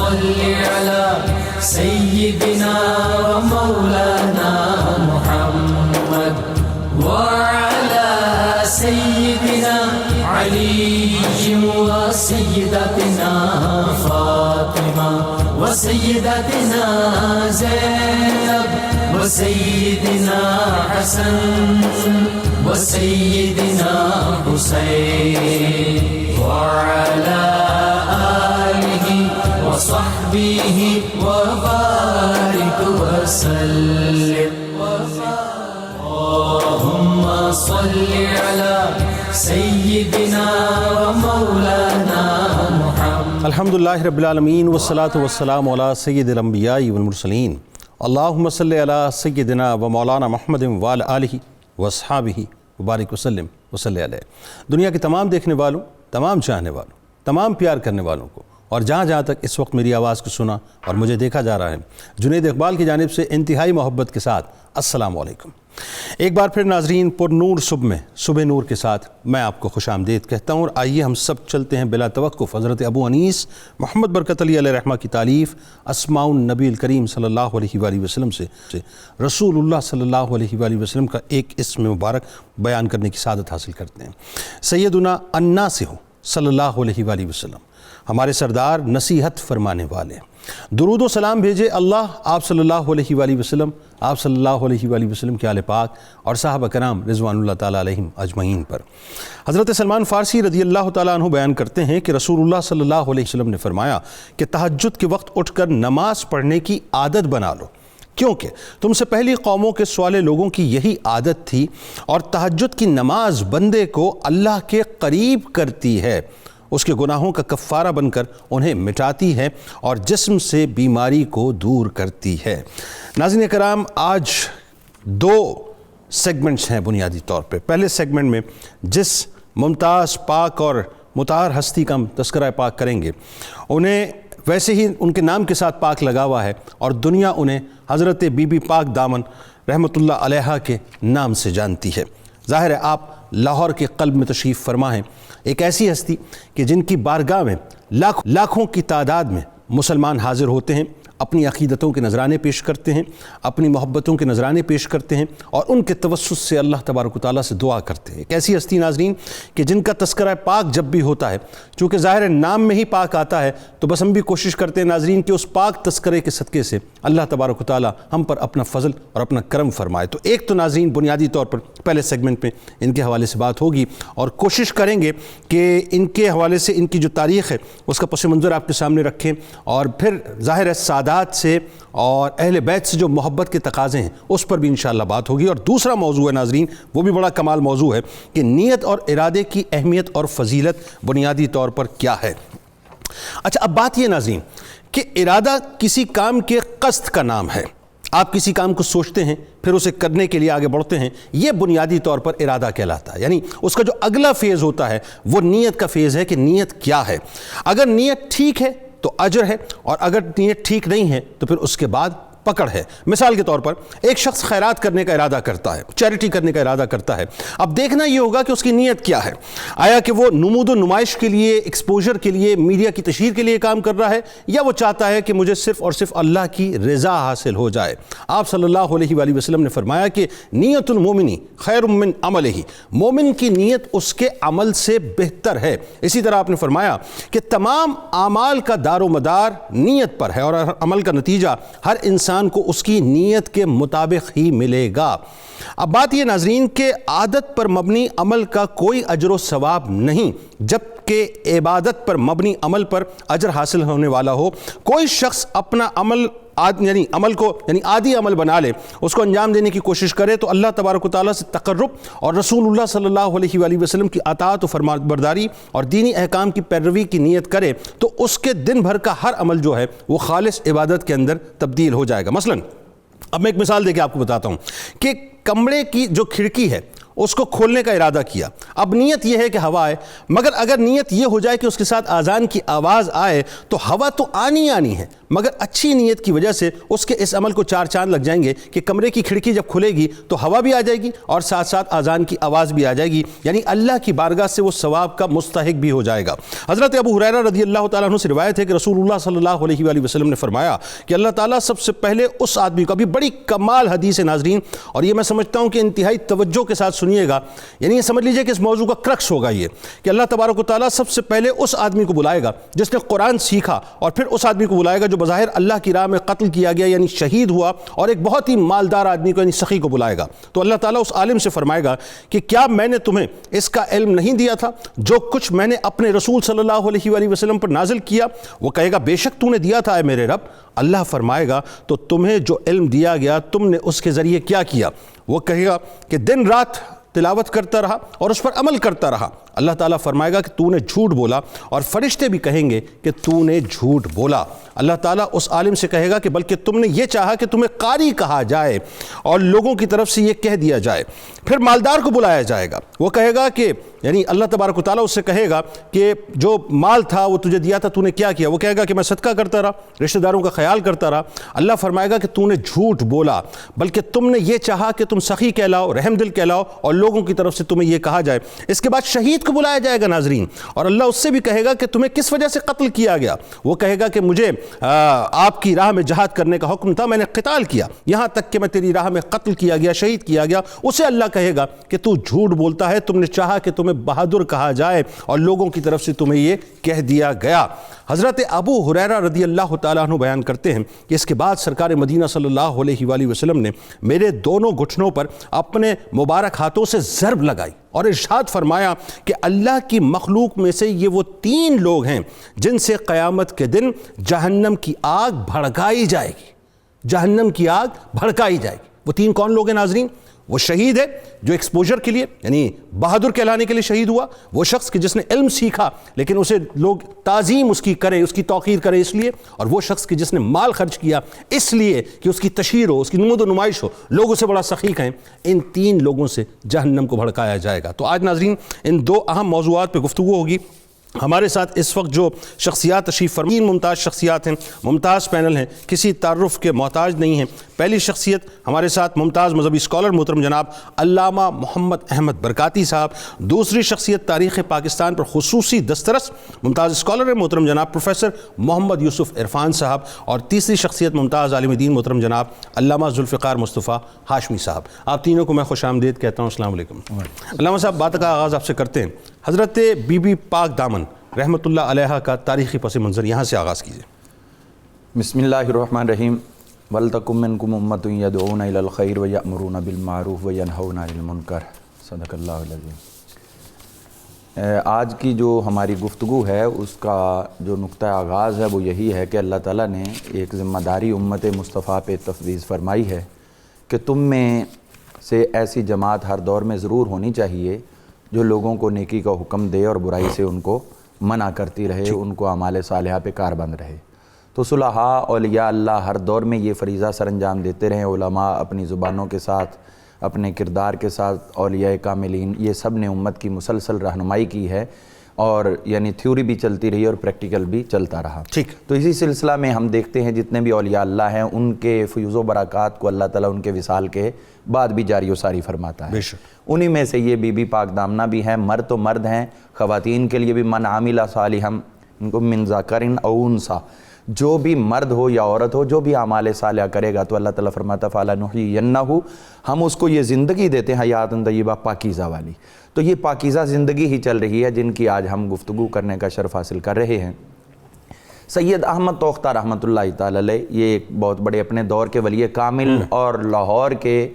صل على سيدنا ومولانا محمد وعلى سيدنا علي وسيدتنا فاطمة وسيدتنا زينب وسيدنا حسن وسيدنا حسين وعلى آله وصحبه وبارك وسلم اللهم صل على سيدنا ومولانا محمد. الحمدللہ رب العالمین والصلاة والسلام علی سید الانبیاء والمرسلین. اللہم صلی علی سیدنا و مولانا محمد وعلی آلہ واصحابہ وبارک وسلم وصلی علیہ. دنیا کے تمام دیکھنے والوں، تمام چاہنے والوں، تمام پیار کرنے والوں کو، اور جہاں جہاں تک اس وقت میری آواز کو سنا اور مجھے دیکھا جا رہا ہے، جنید اقبال کی جانب سے انتہائی محبت کے ساتھ السلام علیکم. ایک بار پھر ناظرین، پر نور صبح نور کے ساتھ میں آپ کو خوش آمدید کہتا ہوں، اور آئیے ہم سب چلتے ہیں بلا توقف حضرت ابو انیس محمد برکت علی علیہ رحمہ کی تالیف اسماء النبی الکریم صلی اللہ علیہ وآلہ وسلم سے رسول اللہ صلی اللہ علیہ وآلہ وسلم کا ایک اسم مبارک بیان کرنے کی سعادت حاصل کرتے ہیں. سیدنا الناصح صلی اللہ علیہ وآلہ وسلم ہمارے سردار نصیحت فرمانے والے. درود و سلام بھیجے اللہ آپ صلی اللہ علیہ وآلہ وسلم، آپ صلی اللہ علیہ وآلہ وسلم کے آل پاک اور صحابہ کرام رضوان اللہ تعالیٰ علیہم اجمعین پر. حضرت سلمان فارسی رضی اللہ تعالیٰ عنہ بیان کرتے ہیں کہ رسول اللہ صلی اللہ علیہ وسلم نے فرمایا کہ تہجد کے وقت اٹھ کر نماز پڑھنے کی عادت بنا لو، کیونکہ تم سے پہلی قوموں کے سوالے لوگوں کی یہی عادت تھی، اور تہجد کی نماز بندے کو اللہ کے قریب کرتی ہے، اس کے گناہوں کا کفارہ بن کر انہیں مٹاتی ہے اور جسم سے بیماری کو دور کرتی ہے. ناظرین کرام، آج دو سیگمنٹس ہیں بنیادی طور پہ. پہلے سیگمنٹ میں جس ممتاز پاک اور مطہر ہستی کا ہم تذکرہ پاک کریں گے، انہیں ویسے ہی ان کے نام کے ساتھ پاک لگا ہوا ہے، اور دنیا انہیں حضرت بی بی پاک دامن رحمۃ اللہ علیہا کے نام سے جانتی ہے. ظاہر ہے آپ لاہور کے قلب میں تشریف فرما ہیں، ایک ایسی ہستی کہ جن کی بارگاہ میں لاکھوں کی تعداد میں مسلمان حاضر ہوتے ہیں، اپنی عقیدتوں کے نذرانے پیش کرتے ہیں، اپنی محبتوں کے نذرانے پیش کرتے ہیں، اور ان کے توسط سے اللہ تبارک و تعالیٰ سے دعا کرتے ہیں. ایک ایسی ہستی ناظرین کہ جن کا تذکرہ پاک جب بھی ہوتا ہے، چونکہ ظاہر ہے نام میں ہی پاک آتا ہے، تو بس ہم بھی کوشش کرتے ہیں ناظرین کہ اس پاک تذکرے کے صدقے سے اللہ تبارک و تعالیٰ ہم پر اپنا فضل اور اپنا کرم فرمائے. تو ایک تو ناظرین بنیادی طور پر پہلے سیگمنٹ میں ان کے حوالے سے بات ہوگی، اور کوشش کریں گے کہ ان کے حوالے سے ان کی جو تاریخ ہے اس کا پس منظر آپ کے سامنے رکھیں، اور پھر ظاہر ہے سادات سے اور اہل بیت سے جو محبت کے تقاضے ہیں اس پر بھی انشاءاللہ بات ہوگی. اور دوسرا موضوع ہے ناظرین، وہ بھی بڑا کمال موضوع ہے کہ نیت اور ارادے کی اہمیت اور فضیلت بنیادی طور پر کیا ہے. اچھا، اب بات یہ ناظرین کہ ارادہ کسی کام کے قصد کا نام ہے. آپ کسی کام کو سوچتے ہیں، پھر اسے کرنے کے لیے آگے بڑھتے ہیں، یہ بنیادی طور پر ارادہ کہلاتا ہے. یعنی اس کا جو اگلا فیز ہوتا ہے وہ نیت کا فیز ہے کہ نیت کیا ہے. اگر نیت ٹھیک ہے تو اجر ہے، اور اگر نیت ٹھیک نہیں ہے تو پھر اس کے بعد پکڑ ہے. مثال کے طور پر ایک شخص خیرات کرنے کا ارادہ کرتا ہے، چیریٹی کرنے کا ارادہ کرتا ہے. اب دیکھنا یہ ہوگا کہ اس کی نیت کیا ہے. آیا کہ وہ نمود و نمائش کے لیے، ایکسپوجر کے لیے، میڈیا کی تشہیر کے لیے کام کر رہا ہے، یا وہ چاہتا ہے کہ مجھے صرف اور صرف اللہ کی رضا حاصل ہو جائے. آپ صلی اللہ علیہ وآلہ وسلم نے فرمایا کہ نیت المومن خیر من عملہ، مومن کی نیت اس کے عمل سے بہتر ہے. اسی طرح آپ نے فرمایا کہ تمام اعمال کا دار و مدار نیت پر ہے، اور عمل کا نتیجہ ہر انسان کو اس کی نیت کے مطابق ہی ملے گا. اب بات یہ ناظرین کہ عادت پر مبنی عمل کا کوئی اجر و ثواب نہیں، جبکہ عبادت پر مبنی عمل پر اجر حاصل ہونے والا ہو. کوئی شخص اپنا عمل عادی عمل بنا لے، اس کو انجام دینے کی کوشش کرے، تو اللہ تبارک و تعالیٰ سے تقرب اور رسول اللہ صلی اللہ علیہ وآلہ وسلم کی اطاعت و فرمانبرداری اور دینی احکام کی پیروی کی نیت کرے، تو اس کے دن بھر کا ہر عمل جو ہے وہ خالص عبادت کے اندر تبدیل ہو جائے گا. مثلا اب میں ایک مثال دے کے آپ کو بتاتا ہوں کہ کمرے کی جو کھڑکی ہے اس کو کھولنے کا ارادہ کیا. اب نیت یہ ہے کہ ہوا آئے, مگر اگر نیت یہ ہو جائے کہ اس کے ساتھ اذان کی آواز آئے تو ہوا تو آنی ہے, مگر اچھی نیت کی وجہ سے اس کے اس عمل کو 4 چاند لگ جائیں گے کہ کمرے کی کھڑکی جب کھلے گی تو ہوا بھی آ جائے گی اور ساتھ ساتھ اذان کی آواز بھی آ جائے گی, یعنی اللہ کی بارگاہ سے وہ ثواب کا مستحق بھی ہو جائے گا. حضرت ابو ہریرہ رضی اللہ تعالیٰ عنہ سے روایت ہے کہ رسول اللہ صلی اللہ علیہ وآلہ وسلم نے فرمایا کہ اللہ تعالیٰ سب سے پہلے اس آدمی کو, ابھی بڑی کمال حدیث ہے ناظرین, اور یہ میں سمجھتا ہوں کہ انتہائی توجہ کے ساتھ سنیے گا, یعنی یہ سمجھ لیجئے کہ اس موضوع کا کرکس ہوگا یہ, کہ اللہ تبارک و تعالیٰ سب سے پہلے اس آدمی کو بلائے گا جس نے قرآن سیکھا, اور پھر اس آدمی کو بلائے گا جو بظاہر اللہ کی راہ میں قتل کیا گیا یعنی شہید ہوا, اور ایک بہت ہی مالدار آدمی کو یعنی سخی کو بلائے گا. تو اللہ تعالیٰ اس عالم سے فرمائے گا کہ کیا میں نے تمہیں اس کا علم نہیں دیا تھا جو کچھ میں نے اپنے رسول صلی اللہ علیہ وآلہ وسلم پر نازل کیا؟ وہ کہے گا بے شک تو نے دیا تھا اے میرے رب. اللہ فرمائے گا تو تمہیں جو علم دیا گیا تم نے اس کے ذریعے کیا کیا؟ وہ کہے گا کہ دن رات تلاوت کرتا رہا اور اس پر عمل کرتا رہا. اللہ تعالیٰ فرمائے گا کہ تو نے جھوٹ بولا, اور فرشتے بھی کہیں گے کہ تو نے جھوٹ بولا. اللہ تعالیٰ اس عالم سے کہے گا کہ بلکہ تم نے یہ چاہا کہ تمہیں قاری کہا جائے اور لوگوں کی طرف سے یہ کہہ دیا جائے. پھر مالدار کو بلایا جائے گا, وہ کہے گا کہ یعنی اللہ تبارک و تعالیٰ اس سے کہے گا کہ جو مال تھا وہ تجھے دیا تھا تو نے کیا کیا؟ وہ کہے گا کہ میں صدقہ کرتا رہا, رشتہ داروں کا خیال کرتا رہا. اللہ فرمائے گا کہ تو نے جھوٹ بولا, بلکہ تم نے یہ چاہا کہ تم سخی کہلاؤ, رحم دل کہلاؤ اور لوگوں کی طرف سے تمہیں یہ کہا جائے. اس کے بعد شہید کو بلایا جائے گا ناظرین, اور اللہ اس سے بھی کہے گا کہ تمہیں کس وجہ سے قتل کیا گیا؟ وہ کہے گا کہ مجھے آپ کی راہ میں جہاد کرنے کا حکم تھا, میں نے قتال کیا, یہاں تک کہ میں تیری راہ میں قتل کیا گیا, شہید کیا گیا. اسے اللہ کہے گا کہ تو جھوٹ بولتا ہے, تم نے چاہا کہ تمہیں بہادر کہا جائے اور لوگوں کی طرف سے تمہیں یہ کہہ دیا گیا. حضرت ابو ہریرہ رضی اللہ تعالیٰ عنہ بیان کرتے ہیں کہ اس کے بعد سرکار مدینہ صلی اللہ علیہ وآلہ وسلم نے میرے دونوں گھٹنوں پر اپنے مبارک ہاتھوں سے ضرب لگائی اور ارشاد فرمایا کہ اللہ کی مخلوق میں سے یہ وہ 3 لوگ ہیں جن سے قیامت کے دن جہنم کی آگ بھڑکائی جائے گی. جہنم کی آگ بھڑکائی جائے گی. وہ 3 کون لوگ ہیں ناظرین؟ وہ شہید ہے جو ایکسپوجر کے لیے یعنی بہادر کہلانے کے لیے شہید ہوا, وہ شخص کہ جس نے علم سیکھا لیکن اسے لوگ تعظیم اس کی کرے, اس کی توقیر کرے اس لیے, اور وہ شخص کہ جس نے مال خرچ کیا اس لیے کہ اس کی تشہیر ہو, اس کی نمود و نمائش ہو, لوگ اسے بڑا سخی کہیں. ان 3 لوگوں سے جہنم کو بھڑکایا جائے گا. تو آج ناظرین ان 2 اہم موضوعات پہ گفتگو ہوگی. ہمارے ساتھ اس وقت جو شخصیات تشریف فرما ممتاز شخصیات ہیں, ممتاز پینل ہیں, کسی تعارف کے محتاج نہیں ہیں. پہلی شخصیت ہمارے ساتھ ممتاز مذہبی اسکالر محترم جناب علامہ محمد احمد برکاتی صاحب. دوسری شخصیت تاریخ پاکستان پر خصوصی دسترس ممتاز اسکالر ہیں محترم جناب پروفیسر محمد یوسف عرفان صاحب. اور تیسری شخصیت ممتاز عالم دین محترم جناب علامہ ذوالفقار مصطفیٰ ہاشمی صاحب. آپ تینوں کو میں خوش آمدید کہتا ہوں. السلام علیکم. علامہ صاحب بات کا آغاز آپ سے کرتے ہیں. حضرت بی بی پاک دامن رحمۃ اللہ علیہ کا تاریخی پس منظر یہاں سے آغاز کیجیے. بسم اللہ الرحمن الرحیم. وَلْتَكُن مِّنكُمْ أُمَّةٌ يَدْعُونَ إِلَى الْخَيْرِ وَيَأْمُرُونَ بِالْمَعْرُوفِ وَيَنْهَوْنَ عَنِ الْمُنكَرِ. صدق اللہ العظیم. آج کی جو ہماری گفتگو ہے اس کا جو نقطہ آغاز ہے وہ یہی ہے کہ اللہ تعالیٰ نے ایک ذمہ داری امت مصطفیٰ پہ تفویض فرمائی ہے کہ تم میں سے ایسی جماعت ہر دور میں ضرور ہونی چاہیے جو لوگوں کو نیکی کا حکم دے اور برائی سے ان کو منع کرتی رہے, ان کو اعمال صالحہ پہ کاربند رہے. تو صلحاء اولیاء اللہ ہر دور میں یہ فریضہ سر انجام دیتے رہے. علماء اپنی زبانوں کے ساتھ, اپنے کردار کے ساتھ, اولیاء کاملین یہ سب نے امت کی مسلسل رہنمائی کی ہے, اور یعنی تھیوری بھی چلتی رہی اور پریکٹیکل بھی چلتا رہا. ٹھیک. تو اسی سلسلہ میں ہم دیکھتے ہیں جتنے بھی اولیاء اللہ ہیں ان کے فیوز و برکات کو اللہ تعالیٰ ان کے وصال کے بعد بھی جاری و ساری فرماتا ہے. انہی میں سے یہ بی بی پاک دامنہ بھی ہیں. مرد تو مرد ہیں, خواتین کے لیے بھی من عامل صالحا ان کو من ذکر او انثی, جو بھی مرد ہو یا عورت ہو جو بھی اعمال صالحہ کرے گا تو اللہ تعالیٰ فرماتا فَلَنُحْيِيَنَّهُ, ہم اس کو یہ زندگی دیتے ہیں حیات طیبہ پاکیزہ والی. تو یہ پاکیزہ زندگی ہی چل رہی ہے جن کی آج ہم گفتگو کرنے کا شرف حاصل کر رہے ہیں. سید احمد توختہ رحمۃ اللہ تعالی علیہ یہ ایک بہت بڑے اپنے دور کے ولی کامل, اور لاہور کے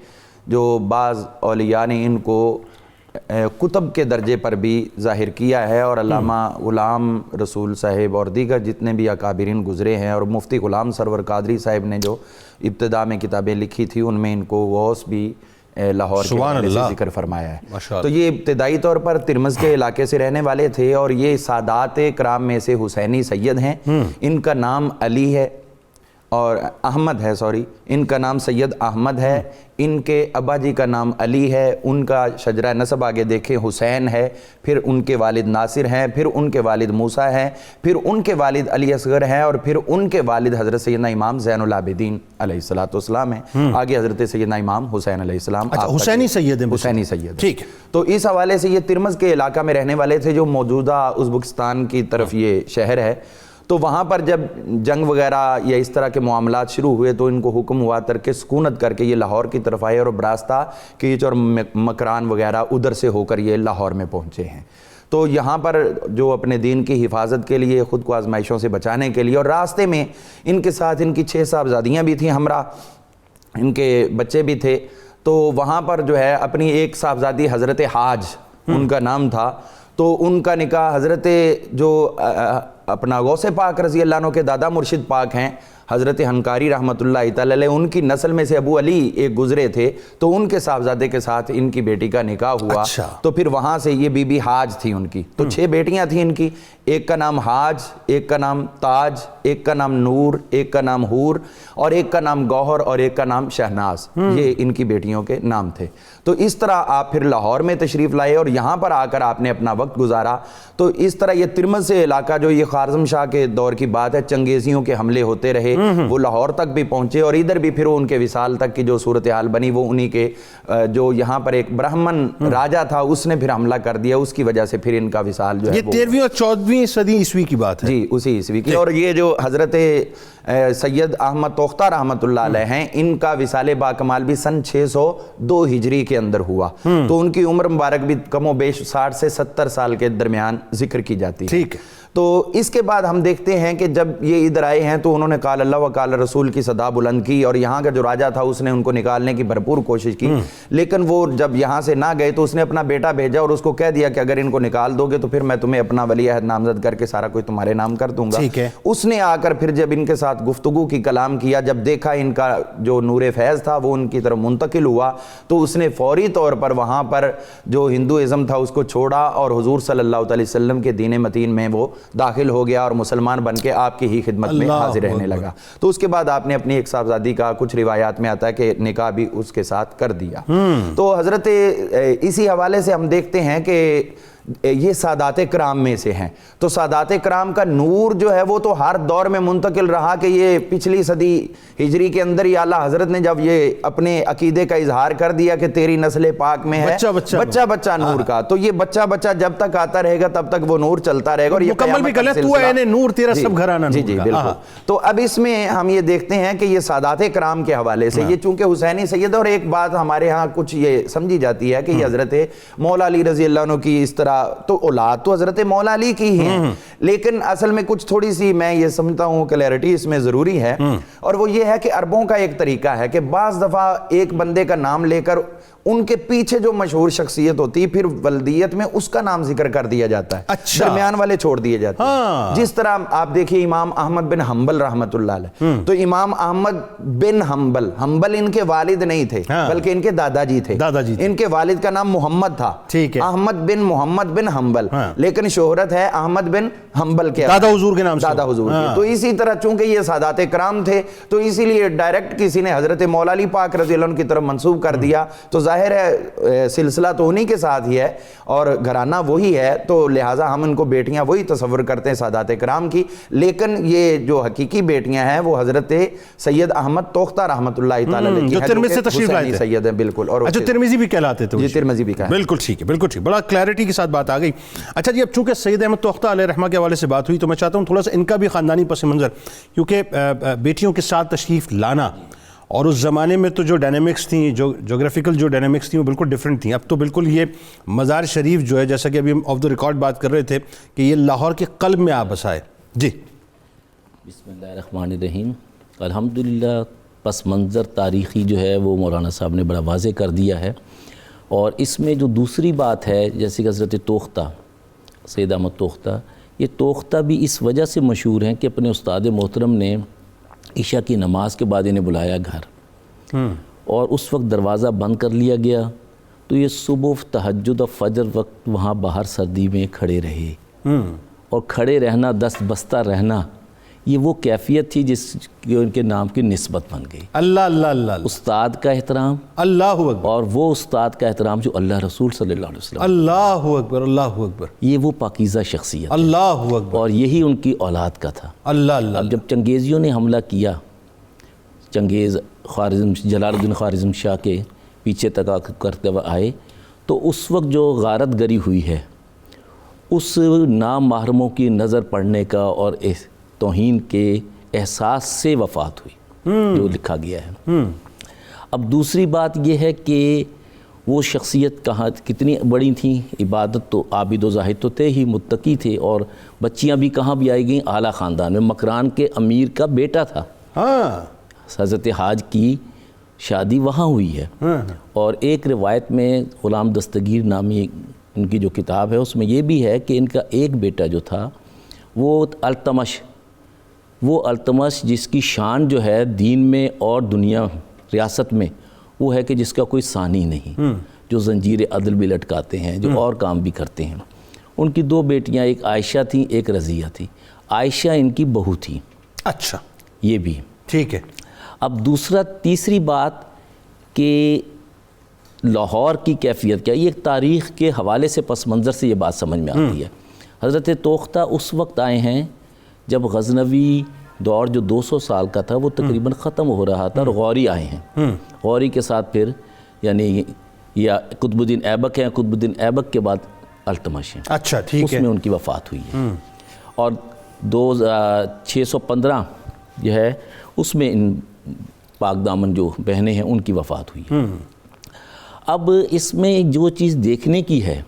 جو بعض اولیاء نے ان کو کتب کے درجے پر بھی ظاہر کیا ہے, اور علامہ غلام رسول صاحب اور دیگر جتنے بھی اکابرین گزرے ہیں, اور مفتی غلام سرور قادری صاحب نے جو ابتدا میں کتابیں لکھی تھی ان میں ان کو غوث بھی لاہور کے حوالے سے ذکر فرمایا ہے. تو یہ ابتدائی طور پر ترمز کے علاقے سے رہنے والے تھے, اور یہ سادات کرام میں سے حسینی سید ہیں. ان کا نام علی ہے, اور احمد ہے، سوری، ان کا نام سید احمد ہے، ان کے ابا جی کا نام علی ہے، ان کا شجرہ نسب آگے دیکھیں حسین ہے، پھر ان کے والد ناصر ہیں، پھر ان کے والد موسیٰ ہیں، پھر ان کے والد علی اصغر ہیں، اور پھر ان کے والد حضرت سیدنا امام زین العابدین علیہ السلام ہیں، آگے حضرت سیدنا امام حسین علیہ السلام، حسینی سید ہیں، حسینی سید، ٹھیک ہے۔ تو اس حوالے سے یہ ترمز کے علاقہ میں رہنے والے تھے جو موجودہ ازبکستان کی طرف یہ شہر ہے۔ تو وہاں پر جب جنگ وغیرہ یا اس طرح کے معاملات شروع ہوئے تو ان کو حکم ہوا ترک سکونت کر کے یہ لاہور کی طرف آئے، اور براستہ کیچ اور مکران وغیرہ ادھر سے ہو کر یہ لاہور میں پہنچے ہیں۔ تو یہاں پر جو اپنے دین کی حفاظت کے لیے، خود کو آزمائشوں سے بچانے کے لیے، اور راستے میں ان کے ساتھ ان کی 6 صاحبزادیاں بھی تھیں ہمراہ، ان کے بچے بھی تھے، تو وہاں پر جو ہے اپنی ایک صاحبزادی حضرت حاج ان کا نام تھا، تو ان کا نکاح حضرت جو اپنا غوث پاک رضی اللہ عنہ کے دادا مرشد پاک ہیں حضرت ہنکاری رحمۃ اللہ تعالی علیہ، ان کی نسل میں سے ابو علی ایک گزرے تھے، تو ان کے صاحبزادے کے ساتھ ان کی بیٹی کا نکاح ہوا۔ تو پھر وہاں سے یہ بی بی حاج تھی ان کی، تو 6 بیٹیاں تھیں ان کی، ایک کا نام حاج، ایک کا نام تاج، ایک کا نام نور، ایک کا نام حور، اور ایک کا نام گوہر، اور ایک کا نام شہناز، یہ ان کی بیٹیوں کے نام تھے۔ تو اس طرح آپ پھر لاہور میں تشریف لائے اور یہاں پر آ کر آپ نے اپنا وقت گزارا۔ تو اس طرح یہ ترمز سے علاقہ جو یہ خوارزم شاہ کے دور کی بات ہے، چنگیزیوں کے حملے ہوتے رہے، وہ لاہور تک بھی پہنچے، اور ادھر بھی پھر ان کے وصال تک کی جو صورتحال بنی وہ انہی کے جو یہاں پر ایک برہمن راجہ تھا اس نے پھر حملہ کر دیا، اس کی وجہ سے پھر ان کا وصال جو ہے یہ 13ویں اور 14ویں صدی عیسوی کی بات ہے، جی اسی عیسوی کی۔ اور یہ جو حضرت سید احمد توختہ رحمۃ اللہ علیہ ہیں، ان کا وصال باکمال بھی سن 602 ہجری کے اندر ہوا، تو ان کی عمر مبارک بھی کم و بیش 60 سے 70 سال کے درمیان ذکر کی جاتی ہے۔ ٹھیک ہے۔ تو اس کے بعد ہم دیکھتے ہیں کہ جب یہ ادھر آئے ہیں تو انہوں نے قال اللہ و قال رسول کی صدا بلند کی، اور یہاں کا جو راجہ تھا اس نے ان کو نکالنے کی بھرپور کوشش کی، لیکن وہ جب یہاں سے نہ گئے تو اس نے اپنا بیٹا بھیجا اور اس کو کہہ دیا کہ اگر ان کو نکال دو گے تو پھر میں تمہیں اپنا ولی عہد نامزد کر کے سارا کوئی تمہارے نام کر دوں گا۔ اس نے آ کر پھر جب ان کے ساتھ گفتگو کی، کلام کیا، جب دیکھا ان کا جو نور فیض تھا وہ ان کی طرف منتقل ہوا، تو اس نے فوری طور پر وہاں پر جو ہندوازم تھا اس کو چھوڑا اور حضور صلی اللہ علیہ وسلم کے دین متین میں وہ داخل ہو گیا اور مسلمان بن کے آپ کی ہی خدمت میں حاضر رہنے لگا۔ تو اس کے بعد آپ نے اپنی ایک صاحبزادی کا کچھ روایات میں آتا ہے کہ نکاح بھی اس کے ساتھ کر دیا۔ تو حضرت اسی حوالے سے ہم دیکھتے ہیں کہ یہ سادات کرام میں سے ہیں، تو سادات کرام کا نور جو ہے وہ تو ہر دور میں منتقل رہا، کہ یہ پچھلی صدی ہجری کے اندر ہی اعلیٰ حضرت نے جب یہ اپنے عقیدے کا اظہار کر دیا کہ تیری نسل پاک میں ہے بچہ بچہ نور کا، تو یہ بچہ بچہ جب تک آتا رہے گا تب تک وہ نور چلتا رہے گا، اور یہ مکمل بھی غلط تو ہے نور تیرا سب گھرانہ نور کا۔ جی بالکل۔ تو اب اس میں ہم یہ دیکھتے ہیں کہ یہ سادات کرام کے حوالے سے، یہ چونکہ حسینی سید، اور ایک بات ہمارے ہاں کچھ یہ سمجھی جاتی ہے کہ یہ حضرت مولا علی رضی اللہ عنہ کی اس طرح تو اولاد تو حضرت مولا علی کی ہیں، لیکن اصل میں کچھ تھوڑی سی میں یہ سمجھتا ہوں کلیئرٹی اس میں ضروری ہے، اور وہ یہ ہے کہ عربوں کا ایک طریقہ ہے کہ بعض دفعہ ایک بندے کا نام لے کر ان کے پیچھے جو مشہور شخصیت ہوتی ہے پھر ولدیت میں اس کا نام ذکر کر دیا جاتا ہے، درمیان والے چھوڑ دیے جاتے ہیں۔ جس طرح آپ دیکھیے امام احمد بن حنبل رحمۃ اللہ علیہ، تو امام احمد بن حنبل ان کے والد نہیں تھے بلکہ ان کے دادا جی تھے، ان کے والد کا نام محمد تھا، احمد بن حنبل، لیکن شہرت ہے احمد بن حنبل کے دادا حضور کے نام سے، دادا حضور کی۔ تو اسی طرح چونکہ یہ سادات کرام تھے تو اسی لیے ڈائریکٹ کسی نے حضرت مولا علی پاک رضی اللہ عنہ کی طرف منسوب کر دیا، تو ظاہر ہے سلسلہ تو انہی کے ساتھ ہی ہے اور گھرانہ وہی ہے، تو لہٰذا ہم ان کو بیٹیاں وہی تصور کرتے ہیں سادات کرام کی، لیکن یہ جو حقیقی بیٹیاں ہیں وہ حضرت سید احمد توختہ رحمۃ اللہ تعالی علیہ جو ترمذی سے تشریف لائے تھے، سید ہیں بالکل، اور اچھا ترمذی بھی کہلاتے تھے، جی ترمذی بھی کہا، بالکل ٹھیک ہے، بالکل ٹھیک، بڑا کلیئرٹی کے ساتھ بات آ گئی۔ اچھا جی، اب چونکہ سید احمد توختہ علیہ رحمہ کے حوالے سے بات ہوئی تو میں چاہتا ہوں تھوڑا سا ان کا بھی خاندانی پس منظر، کیونکہ بیٹیوں کے ساتھ تشریف لانا اور اس زمانے میں تو جو ڈائنامکس تھیں، جو جغرافیکل جو ڈائنامکس تھیں وہ بالکل ڈیفرنٹ تھیں۔ اب تو بالکل یہ مزار شریف جو ہے، جیسا کہ ابھی ہم آف دا ریکارڈ بات کر رہے تھے کہ یہ لاہور کے قلب میں آپ بسائے۔ جی بسم اللہ الرحمن الرحیم۔ الحمدللہ پس منظر تاریخی جو ہے وہ مولانا صاحب نے بڑا واضح کر دیا ہے، اور اس میں جو دوسری بات ہے جیسے کہ حضرت توختہ سید احمد توختہ، یہ توختہ بھی اس وجہ سے مشہور ہیں کہ اپنے استاد محترم نے عشاء کی نماز کے بعد انہیں بلایا گھر، اور اس وقت دروازہ بند کر لیا گیا، تو یہ صبح تہجد اور فجر وقت وہاں باہر سردی میں کھڑے رہے، اور کھڑے رہنا، دست بستہ رہنا، یہ وہ کیفیت تھی جس کی ان کے نام کی نسبت بن گئی. اللہ اللہ اللہ اللہ. استاد کا احترام اللہ اکبر. اور وہ استاد کا احترام جو اللہ رسول صلی اللہ علیہ وسلم. اللہ اکبر اللہ اکبر. یہ وہ پاکیزہ شخصیت اللہ اکبر. اور یہی ان کی اولاد کا تھا. اللہ اللہ. اب جب چنگیزیوں نے حملہ کیا، چنگیز جلال الدین خوارزم شاہ کے پیچھے تک کرتے ہوئے آئے، تو اس وقت جو غارت گری ہوئی ہے اس نام محرموں کی نظر پڑنے کا اور توہین کے احساس سے وفات ہوئی، جو لکھا گیا ہے. اب دوسری بات یہ ہے کہ وہ شخصیت کہاں کتنی بڑی تھیں، عبادت تو عابد و زاہد تو تھے ہی، متقی تھے، اور بچیاں بھی کہاں بھی آئی گئیں، اعلیٰ خاندان میں. مکران کے امیر کا بیٹا تھا. ہاں. حضرت حاج کی شادی وہاں ہوئی ہے. اور ایک روایت میں غلام دستگیر نامی ان کی جو کتاب ہے اس میں یہ بھی ہے کہ ان کا ایک بیٹا جو تھا وہ التمش جس کی شان جو ہے دین میں اور دنیا ریاست میں وہ ہے کہ جس کا کوئی ثانی نہیں، جو زنجیر عدل بھی لٹکاتے ہیں، جو اور کام بھی کرتے ہیں. ان کی 2 بیٹیاں، ایک عائشہ تھیں ایک رضیہ تھی. عائشہ ان کی بہو تھی. اچھا. یہ بھی ٹھیک ہے. اب تیسری بات کہ لاہور کی کیفیت کیا، یہ تاریخ کے حوالے سے پس منظر سے یہ بات سمجھ میں آتی ہے. حضرت توختہ اس وقت آئے ہیں جب غزنوی دور جو 200 سال کا تھا وہ تقریباً ختم ہو رہا تھا، اور غوری آئے ہیں. غوری کے ساتھ پھر یعنی یا قطب الدین ایبک ہیں، قطب الدین ایبک کے بعد التمش ہیں. اچھا ٹھیک ہے. اس میں ان کی وفات ہوئی ہے. اور 615 جو ہے اس میں ان پاک دامن جو بہنیں ہیں ان کی وفات ہوئی ہے. اب اس میں جو چیز دیکھنے کی ہے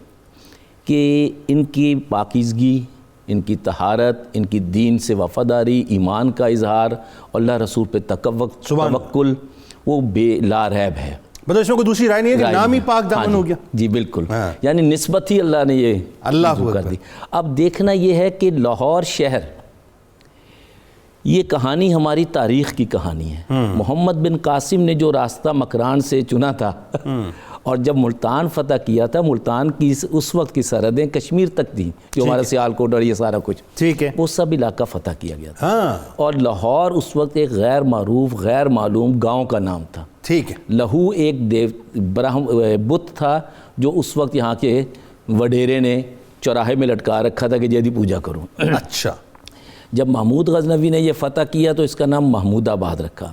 کہ ان کی پاکیزگی، ان کی طہارت، ان کی دین سے وفاداری، ایمان کا اظہار، اللہ رسول پہ توکل، وہ بے لا ریب ہے. مطلب اس میں کوئی دوسری رائے نہیں ہے کہ نام ہی پاک دامن ہو گیا. جی بالکل. یعنی نسبت ہی اللہ نے یہ اللہ کر دی. اب دیکھنا یہ ہے کہ لاہور شہر، یہ کہانی ہماری تاریخ کی کہانی ہے. محمد بن قاسم نے جو راستہ مکران سے چنا تھا اور جب ملتان فتح کیا تھا، ملتان کی اس وقت کی سرحدیں کشمیر تک تھیں، جو ہمارا سیالکوٹ اور یہ سارا کچھ، ٹھیک ہے، وہ سب علاقہ فتح کیا گیا تھا. اور لاہور اس وقت ایک غیر معروف غیر معلوم گاؤں کا نام تھا. ٹھیک ہے. لہو ایک براہم بت تھا جو اس وقت یہاں کے وڈیرے نے چوراہے میں لٹکا رکھا تھا کہ جیدی پوجا کروں. اچھا. جب محمود غزنوی نے یہ فتح کیا تو اس کا نام محمود آباد رکھا.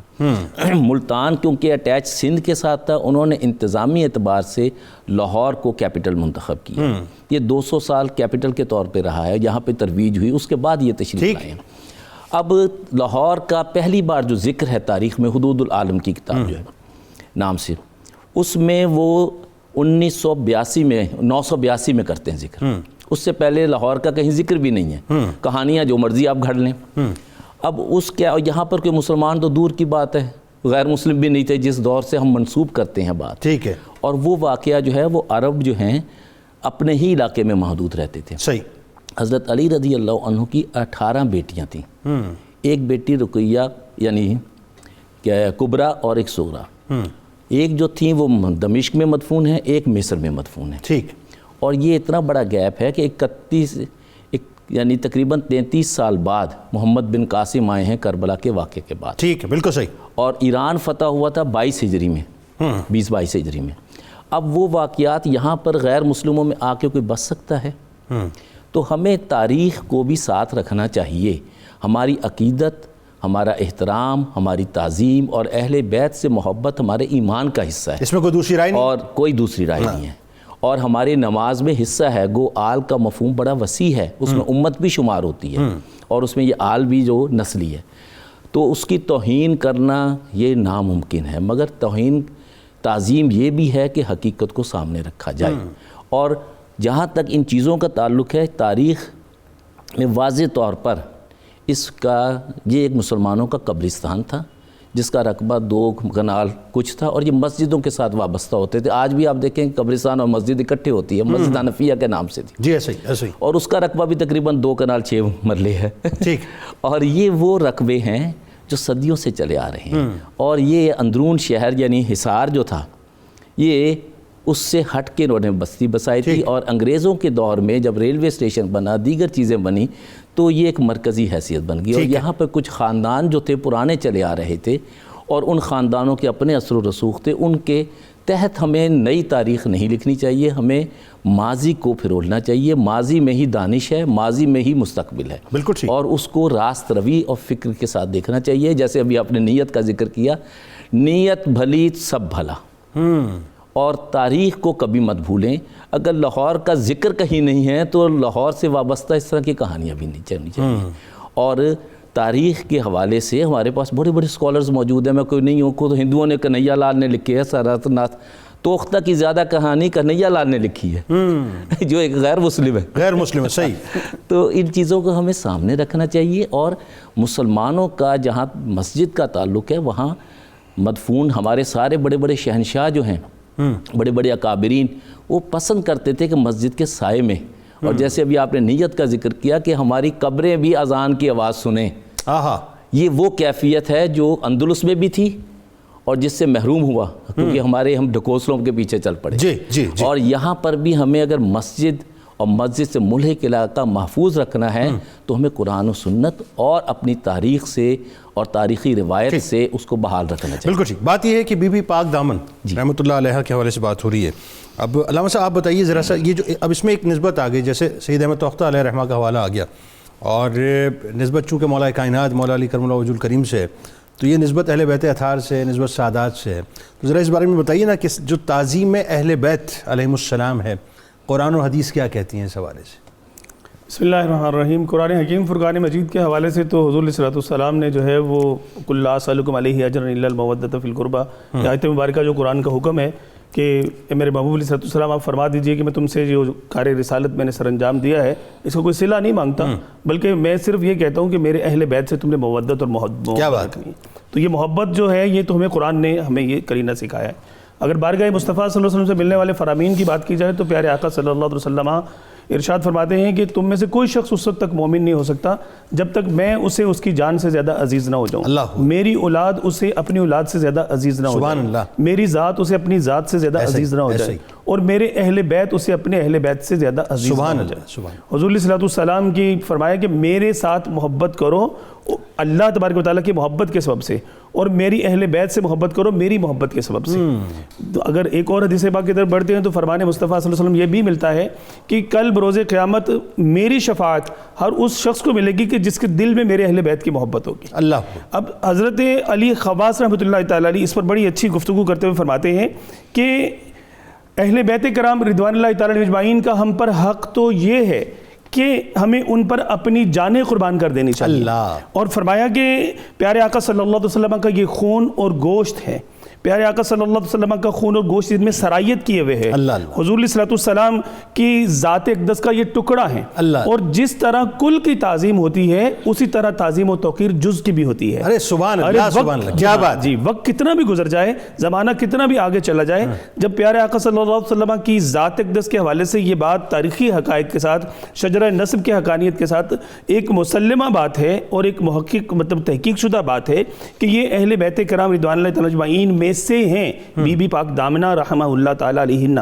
ملتان کیونکہ اٹیچ سندھ کے ساتھ تھا، انہوں نے انتظامی اعتبار سے لاہور کو کیپٹل منتخب کیا. یہ 200 سال کیپٹل کے طور پہ رہا ہے، یہاں پہ ترویج ہوئی، اس کے بعد یہ تشریف لائے. اب لاہور کا پہلی بار جو ذکر ہے تاریخ میں، حدود العالم کی کتاب جو ہے نام سے، اس میں وہ 982 میں کرتے ہیں ذکر. اس سے پہلے لاہور کا کہیں ذکر بھی نہیں ہے. کہانیاں جو مرضی آپ گھڑ لیں. اب اس کیا یہاں پر کوئی مسلمان تو دور کی بات ہے، غیر مسلم بھی نہیں تھے جس دور سے ہم منسوب کرتے ہیں بات. ٹھیک ہے. اور وہ واقعہ جو ہے وہ عرب جو ہیں اپنے ہی علاقے میں محدود رہتے تھے. صحیح. حضرت علی رضی اللہ عنہ کی 18 بیٹیاں تھیں. ایک بیٹی رقیہ یعنی کبرا اور ایک صغرا. ایک جو تھیں وہ دمشق میں مدفون ہے، ایک مصر میں مدفون ہے. ٹھیک. اور یہ اتنا بڑا گیپ ہے کہ 31 یعنی تقریباً 33 سال بعد محمد بن قاسم آئے ہیں کربلا کے واقعے کے بعد. ٹھیک ہے، بالکل صحیح. اور ایران فتح ہوا تھا 22 ہجری میں، 20-22 ہجری میں. اب وہ واقعات یہاں پر غیر مسلموں میں آ کے کوئی بچ سکتا ہے؟ تو ہمیں تاریخ کو بھی ساتھ رکھنا چاہیے. ہماری عقیدت، ہمارا احترام، ہماری تعظیم اور اہل بیت سے محبت ہمارے ایمان کا حصہ ہے. اس میں کوئی دوسری رائے نہیں، اور کوئی دوسری رائے نہیں ہے. اور ہماری نماز میں حصہ ہے. گو آل کا مفہوم بڑا وسیع ہے، اس میں امت بھی شمار ہوتی ہے، اور اس میں یہ آل بھی جو نسلی ہے. تو اس کی توہین کرنا یہ ناممکن ہے. مگر توہین تعظیم یہ بھی ہے کہ حقیقت کو سامنے رکھا جائے. اور جہاں تک ان چیزوں کا تعلق ہے، تاریخ میں واضح طور پر اس کا یہ ایک مسلمانوں کا قبرستان تھا جس کا رقبہ 2 کنال کچھ تھا، اور یہ مسجدوں کے ساتھ وابستہ ہوتے تھے. آج بھی آپ دیکھیں قبرستان اور مسجد اکٹھے ہوتی ہے. مسجد حنفیہ کے نام سے تھی. جی ایسے ہی. اور اس کا رقبہ بھی تقریباً 2 کنال 6 مرلے ہے. ٹھیک. اور یہ وہ رقبے ہیں جو صدیوں سے چلے آ رہے ہیں. اور یہ اندرون شہر یعنی حصار جو تھا، یہ اس سے ہٹ کے انہوں نے بستی بسائی تھی. اور انگریزوں کے دور میں جب ریلوے اسٹیشن بنا، دیگر چیزیں بنی، تو یہ ایک مرکزی حیثیت بن گئی. اور یہاں پر کچھ خاندان جو تھے پرانے چلے آ رہے تھے اور ان خاندانوں کے اپنے اثر و رسوخ تھے, ان کے تحت ہمیں نئی تاریخ نہیں لکھنی چاہیے, ہمیں ماضی کو پھرولنا چاہیے. ماضی میں ہی دانش ہے, ماضی میں ہی مستقبل ہے, بالکل ٹھیک. اور اس کو راست روی اور فکر کے ساتھ دیکھنا چاہیے. جیسے ابھی آپ نے نیت کا ذکر کیا, نیت بھلی سب بھلا, اور تاریخ کو کبھی مت بھولیں. اگر لاہور کا ذکر کہیں نہیں ہے تو لاہور سے وابستہ اس طرح کی کہانیاں بھی نہیں چلنی چاہیے. اور تاریخ کے حوالے سے ہمارے پاس بڑے بڑے اسکالرز موجود ہیں. میں کوئی نہیں ہوں کو, تو ہندوؤں نے کنہیا لال نے لکھی ہے سارناتھ ناتھ توختہ کی زیادہ کہانی کنہیا لال نے لکھی ہے, جو ایک غیر مسلم ہے. غیر مسلم ہے, صحیح. تو ان چیزوں کو ہمیں سامنے رکھنا چاہیے. اور مسلمانوں کا جہاں مسجد کا تعلق ہے, وہاں مدفون ہمارے سارے بڑے بڑے شہنشاہ جو ہیں, بڑے بڑے اکابرین, وہ پسند کرتے تھے کہ مسجد کے سائے میں. اور جیسے ابھی آپ نے نیت کا ذکر کیا کہ ہماری قبریں بھی اذان کی آواز سنیں, یہ وہ کیفیت ہے جو اندلس میں بھی تھی اور جس سے محروم ہوا, کیونکہ ہم ڈھکوسلوں کے پیچھے چل پڑے. جی. اور یہاں پر بھی ہمیں اگر مسجد اور مسجد سے ملحق علاقہ محفوظ رکھنا ہے تو ہمیں قرآن و سنت اور اپنی تاریخ سے اور تاریخی روایت سے اس کو بحال رکھنا چاہیے. بالکل ٹھیک. بات یہ ہے کہ بی بی پاک دامن رحمۃ اللہ علیہ کے حوالے سے بات ہو رہی ہے. اب علامہ صاحب آپ بتائیے ذرا سا, یہ جو اب اس میں ایک نسبت آ گئی, جیسے سید احمد توختہ علیہ رحمہ کا حوالہ آ گیا, اور نسبت چونکہ مولا کائنات مولا علی کرم اللہ وجہ الکریم سے, تو یہ نسبت اہل بیت اطہار سے, نسبت سادات سے ہے. تو ذرا اس بارے میں بتائیے نا کہ جو تعظیم اہل بیت علیہم السلام ہے, قرآن و حدیث کیا کہتی ہیں اس حوالے سے؟ بسم اللہ الرحمن الرحیم. قرآن حکیم فرقان مجید کے حوالے سے تو حضور علیہ السلام نے جو ہے وہ قل لا اسألکم علیہ اجرا الا المودۃ فی القربى, آیت مبارکہ جو قرآن کا حکم ہے کہ میرے محبوب علیہ السلام آپ فرما دیجئے کہ میں تم سے جو کار رسالت میں نے سر انجام دیا ہے اس کو کوئی صلہ نہیں مانگتا, بلکہ میں صرف یہ کہتا ہوں کہ میرے اہل بیت سے تم نے مودت اور محبت. کیا بات ہے. تو یہ محبت جو ہے یہ تو ہمیں قرآن نے ہمیں یہ کرینہ سکھایا ہے. اگر بارگاہ مصطفیٰ صلی اللہ علیہ وسلم سے ملنے والے فرامین کی بات کی جائے تو پیارے آقا صلی اللہ علیہ وسلم ارشاد فرماتے ہیں کہ تم میں سے کوئی شخص اس وقت تک مومن نہیں ہو سکتا جب تک میں اسے اس کی جان سے زیادہ عزیز نہ ہو جاؤں. میری اولاد اسے اپنی اولاد سے زیادہ عزیز نہ ہو جائے, میری ذات اسے اپنی ذات سے زیادہ عزیز نہ ہو جائے, اور میرے اہل بیت اسے اپنے اہل بیت سے زیادہ عزیز نہ ہو جائے. حضور علیہ السلام کی فرمایا کہ میرے ساتھ محبت کرو اللہ تبارک و تعالیٰ کی محبت کے سبب سے, اور میری اہل بیت سے محبت کرو میری محبت کے سبب سے. تو اگر ایک اور حدیث پاک کی طرف بڑھتے ہیں تو فرمان مصطفیٰ صلی اللہ علیہ وسلم یہ بھی ملتا ہے کہ کل بروز قیامت میری شفاعت ہر اس شخص کو ملے گی کہ جس کے دل میں میرے اہل بیت کی محبت ہوگی. اللہ. اب حضرت علی خواص رحمۃ اللہ تعالیٰ علیہ اس پر بڑی اچھی گفتگو کرتے ہوئے فرماتے ہیں کہ اہل بیت کرام رضوان اللہ تعالیٰ علیہ اجمعین کا ہم پر حق تو یہ ہے کہ ہمیں ان پر اپنی جانیں قربان کر دینی چاہیے. اور فرمایا کہ پیارے آقا صلی اللہ علیہ وسلم کا یہ خون اور گوشت ہے, پیارے آقا صلی اللہ علیہ وسلم کا خون اور گوشت اس میں سرائیت کیے ہوئے ہے. حضور علیہ السلام کی ذات اقدس کا یہ ٹکڑا ہے, اور جس طرح کل کی تعظیم ہوتی ہے اسی طرح تعظیم و توقیر جز کی بھی ہوتی ہے. ارے سبحان اللہ, سبحان اللہ, کیا بات. جی, وقت کتنا بھی گزر جائے, زمانہ کتنا بھی آگے چلا جائے, جب پیارے آقا صلی اللہ علیہ وسلم کی ذات اقدس کے حوالے سے یہ بات تاریخی حقائق کے ساتھ, شجرہ نسب کی حقانیت کے ساتھ ایک مسلمہ بات ہے اور ایک محقق مطلب تحقیق شدہ بات ہے کہ یہ اہل بیت کرام رضوان اللہ تعالیٰ اجمعین میں سے ہیں بی بی پاک دامنہ رحمہ اللہ تعالیٰ علیہن.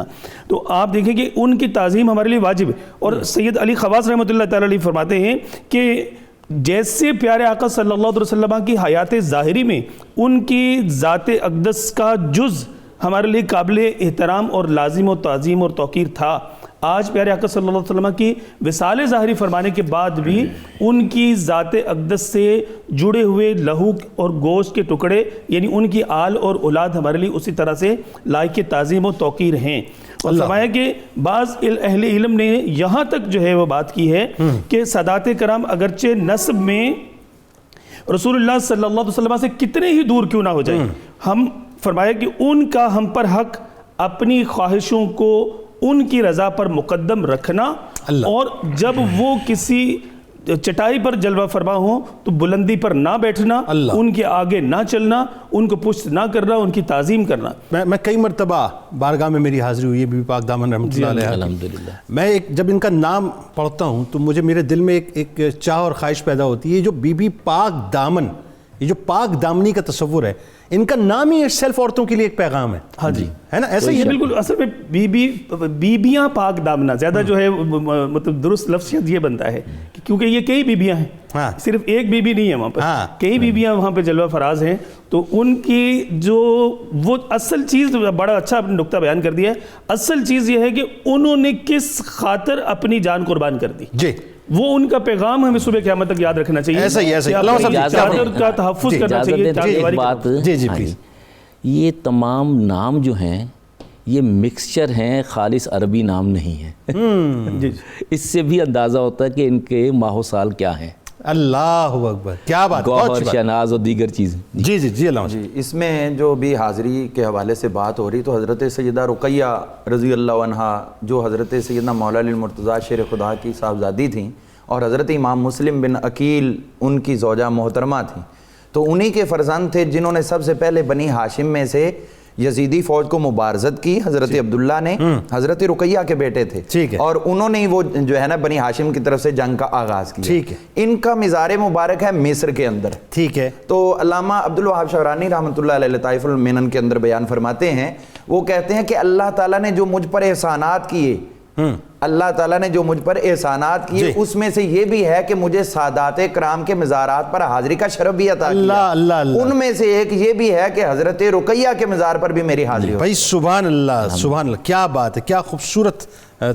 تو آپ دیکھیں کہ ان کی تعظیم ہمارے لیے واجب ہے. اور سید علی خواص رحمۃ اللہ تعالیٰ علیہ فرماتے ہیں کہ جیسے پیارے آقا صلی اللہ علیہ وسلم کی حیات ظاہری میں ان کی ذات اقدس کا جز ہمارے لیے قابل احترام اور لازم و تعظیم اور توقیر تھا, آج پیارے آقا صلی اللہ علیہ وسلم کی وصال ظاہری فرمانے کے بعد بھی ان کی ذات اقدس سے جڑے ہوئے لہو اور گوشت کے ٹکڑے یعنی ان کی آل اور اولاد ہمارے لیے اسی طرح سے لائق تعظیم و توقیر ہیں. اور فرمایا کہ بعض اہل علم نے یہاں تک جو ہے وہ بات کی ہے کہ سادات کرام اگرچہ نسب میں رسول اللہ صلی اللہ علیہ وسلم سے کتنے ہی دور کیوں نہ ہو جائیں, ہم فرمایا کہ ان کا ہم پر حق اپنی خواہشوں کو ان کی رضا پر مقدم رکھنا, اور جب وہ کسی چٹائی پر جلوہ فرما ہوں تو بلندی پر نہ بیٹھنا, ان کے آگے نہ چلنا, ان کو پشت نہ کرنا, ان کی تعظیم کرنا. میں کئی مرتبہ بارگاہ میں میری حاضری ہوئی ہے بی بی پاک دامن رحمۃ اللہ علیہ. الحمدللہ میں جب ان کا نام پڑھتا ہوں تو مجھے میرے دل میں ایک چاہ اور خواہش پیدا ہوتی ہے. جو بی بی پاک دامن یہ جو پاک دامنی کا تصور ہے، ان کا نام ہی سیلف عورتوں کے لیے ایک پیغام ہے. ہاں جی ہے نا، ایسا ہی یہ ہے. بالکل اصل میں بیبیاں پاک دامنہ زیادہ جو ہے مطلب درست لفظ یہ بنتا ہے کیونکہ یہ کئی بیبیاں ہیں، صرف ایک بیبی نہیں ہے وہاں پر، کئی بیبیاں وہاں پہ جلوہ فراز ہیں. تو ان کی جو وہ اصل چیز، بڑا اچھا آپ نے نقطہ بیان کر دیا ہے، اصل چیز یہ ہے کہ انہوں نے کس خاطر اپنی جان قربان کر دی. جی وہ ان کا پیغام ہمیں صبح قیامت تک یاد رکھنا چاہیے. ایسا ہی ایسا ہی. اللہ صاحب چادر کا تحفظ کرنا چاہیے. ایک بات، جی پلیز. یہ تمام نام جو ہیں یہ مکسچر ہیں، خالص عربی نام نہیں ہیں. اس سے بھی اندازہ ہوتا ہے کہ ان کے ماہ و سال کیا ہیں. اللہ اکبر، کیا بات. گوہر، شہناز اور دیگر چیزیں. جی اللہ. جی اس میں جو بھی حاضری کے حوالے سے بات ہو رہی تو حضرت سیدہ رقیہ رضی اللہ عنہا جو حضرت سیدنا مولا علی المرتضیٰ شیر خدا کی صاحبزادی تھیں اور حضرت امام مسلم بن عقیل ان کی زوجہ محترمہ تھیں، تو انہی کے فرزند تھے جنہوں نے سب سے پہلے بنی ہاشم میں سے یزیدی فوج کو مبارزت کی. حضرت عبداللہ نے حضرت رقیہ کے بیٹے تھے اور انہوں نے وہ جو ہے نا بنی ہاشم کی طرف سے جنگ کا آغاز کیا. ان کا مزار مبارک ہے مصر کے اندر. ٹھیک ہے. تو علامہ عبدالوہاب شعرانی رحمۃ اللہ علیہ لطائف المنن کے اندر بیان فرماتے ہیں، وہ کہتے ہیں کہ اللہ تعالیٰ نے جو مجھ پر احسانات کیے، اللہ تعالیٰ نے جو مجھ پر احسانات کیے اس میں سے یہ بھی ہے کہ مجھے سادات کرام کے مزارات پر حاضری کا شرف بھی عطا کیا. ان میں سے ایک یہ بھی ہے کہ حضرت رقیہ کے مزار پر بھی میری حاضری ہو. بھائی سبحان اللہ سبحان اللہ، کیا بات ہے، کیا خوبصورت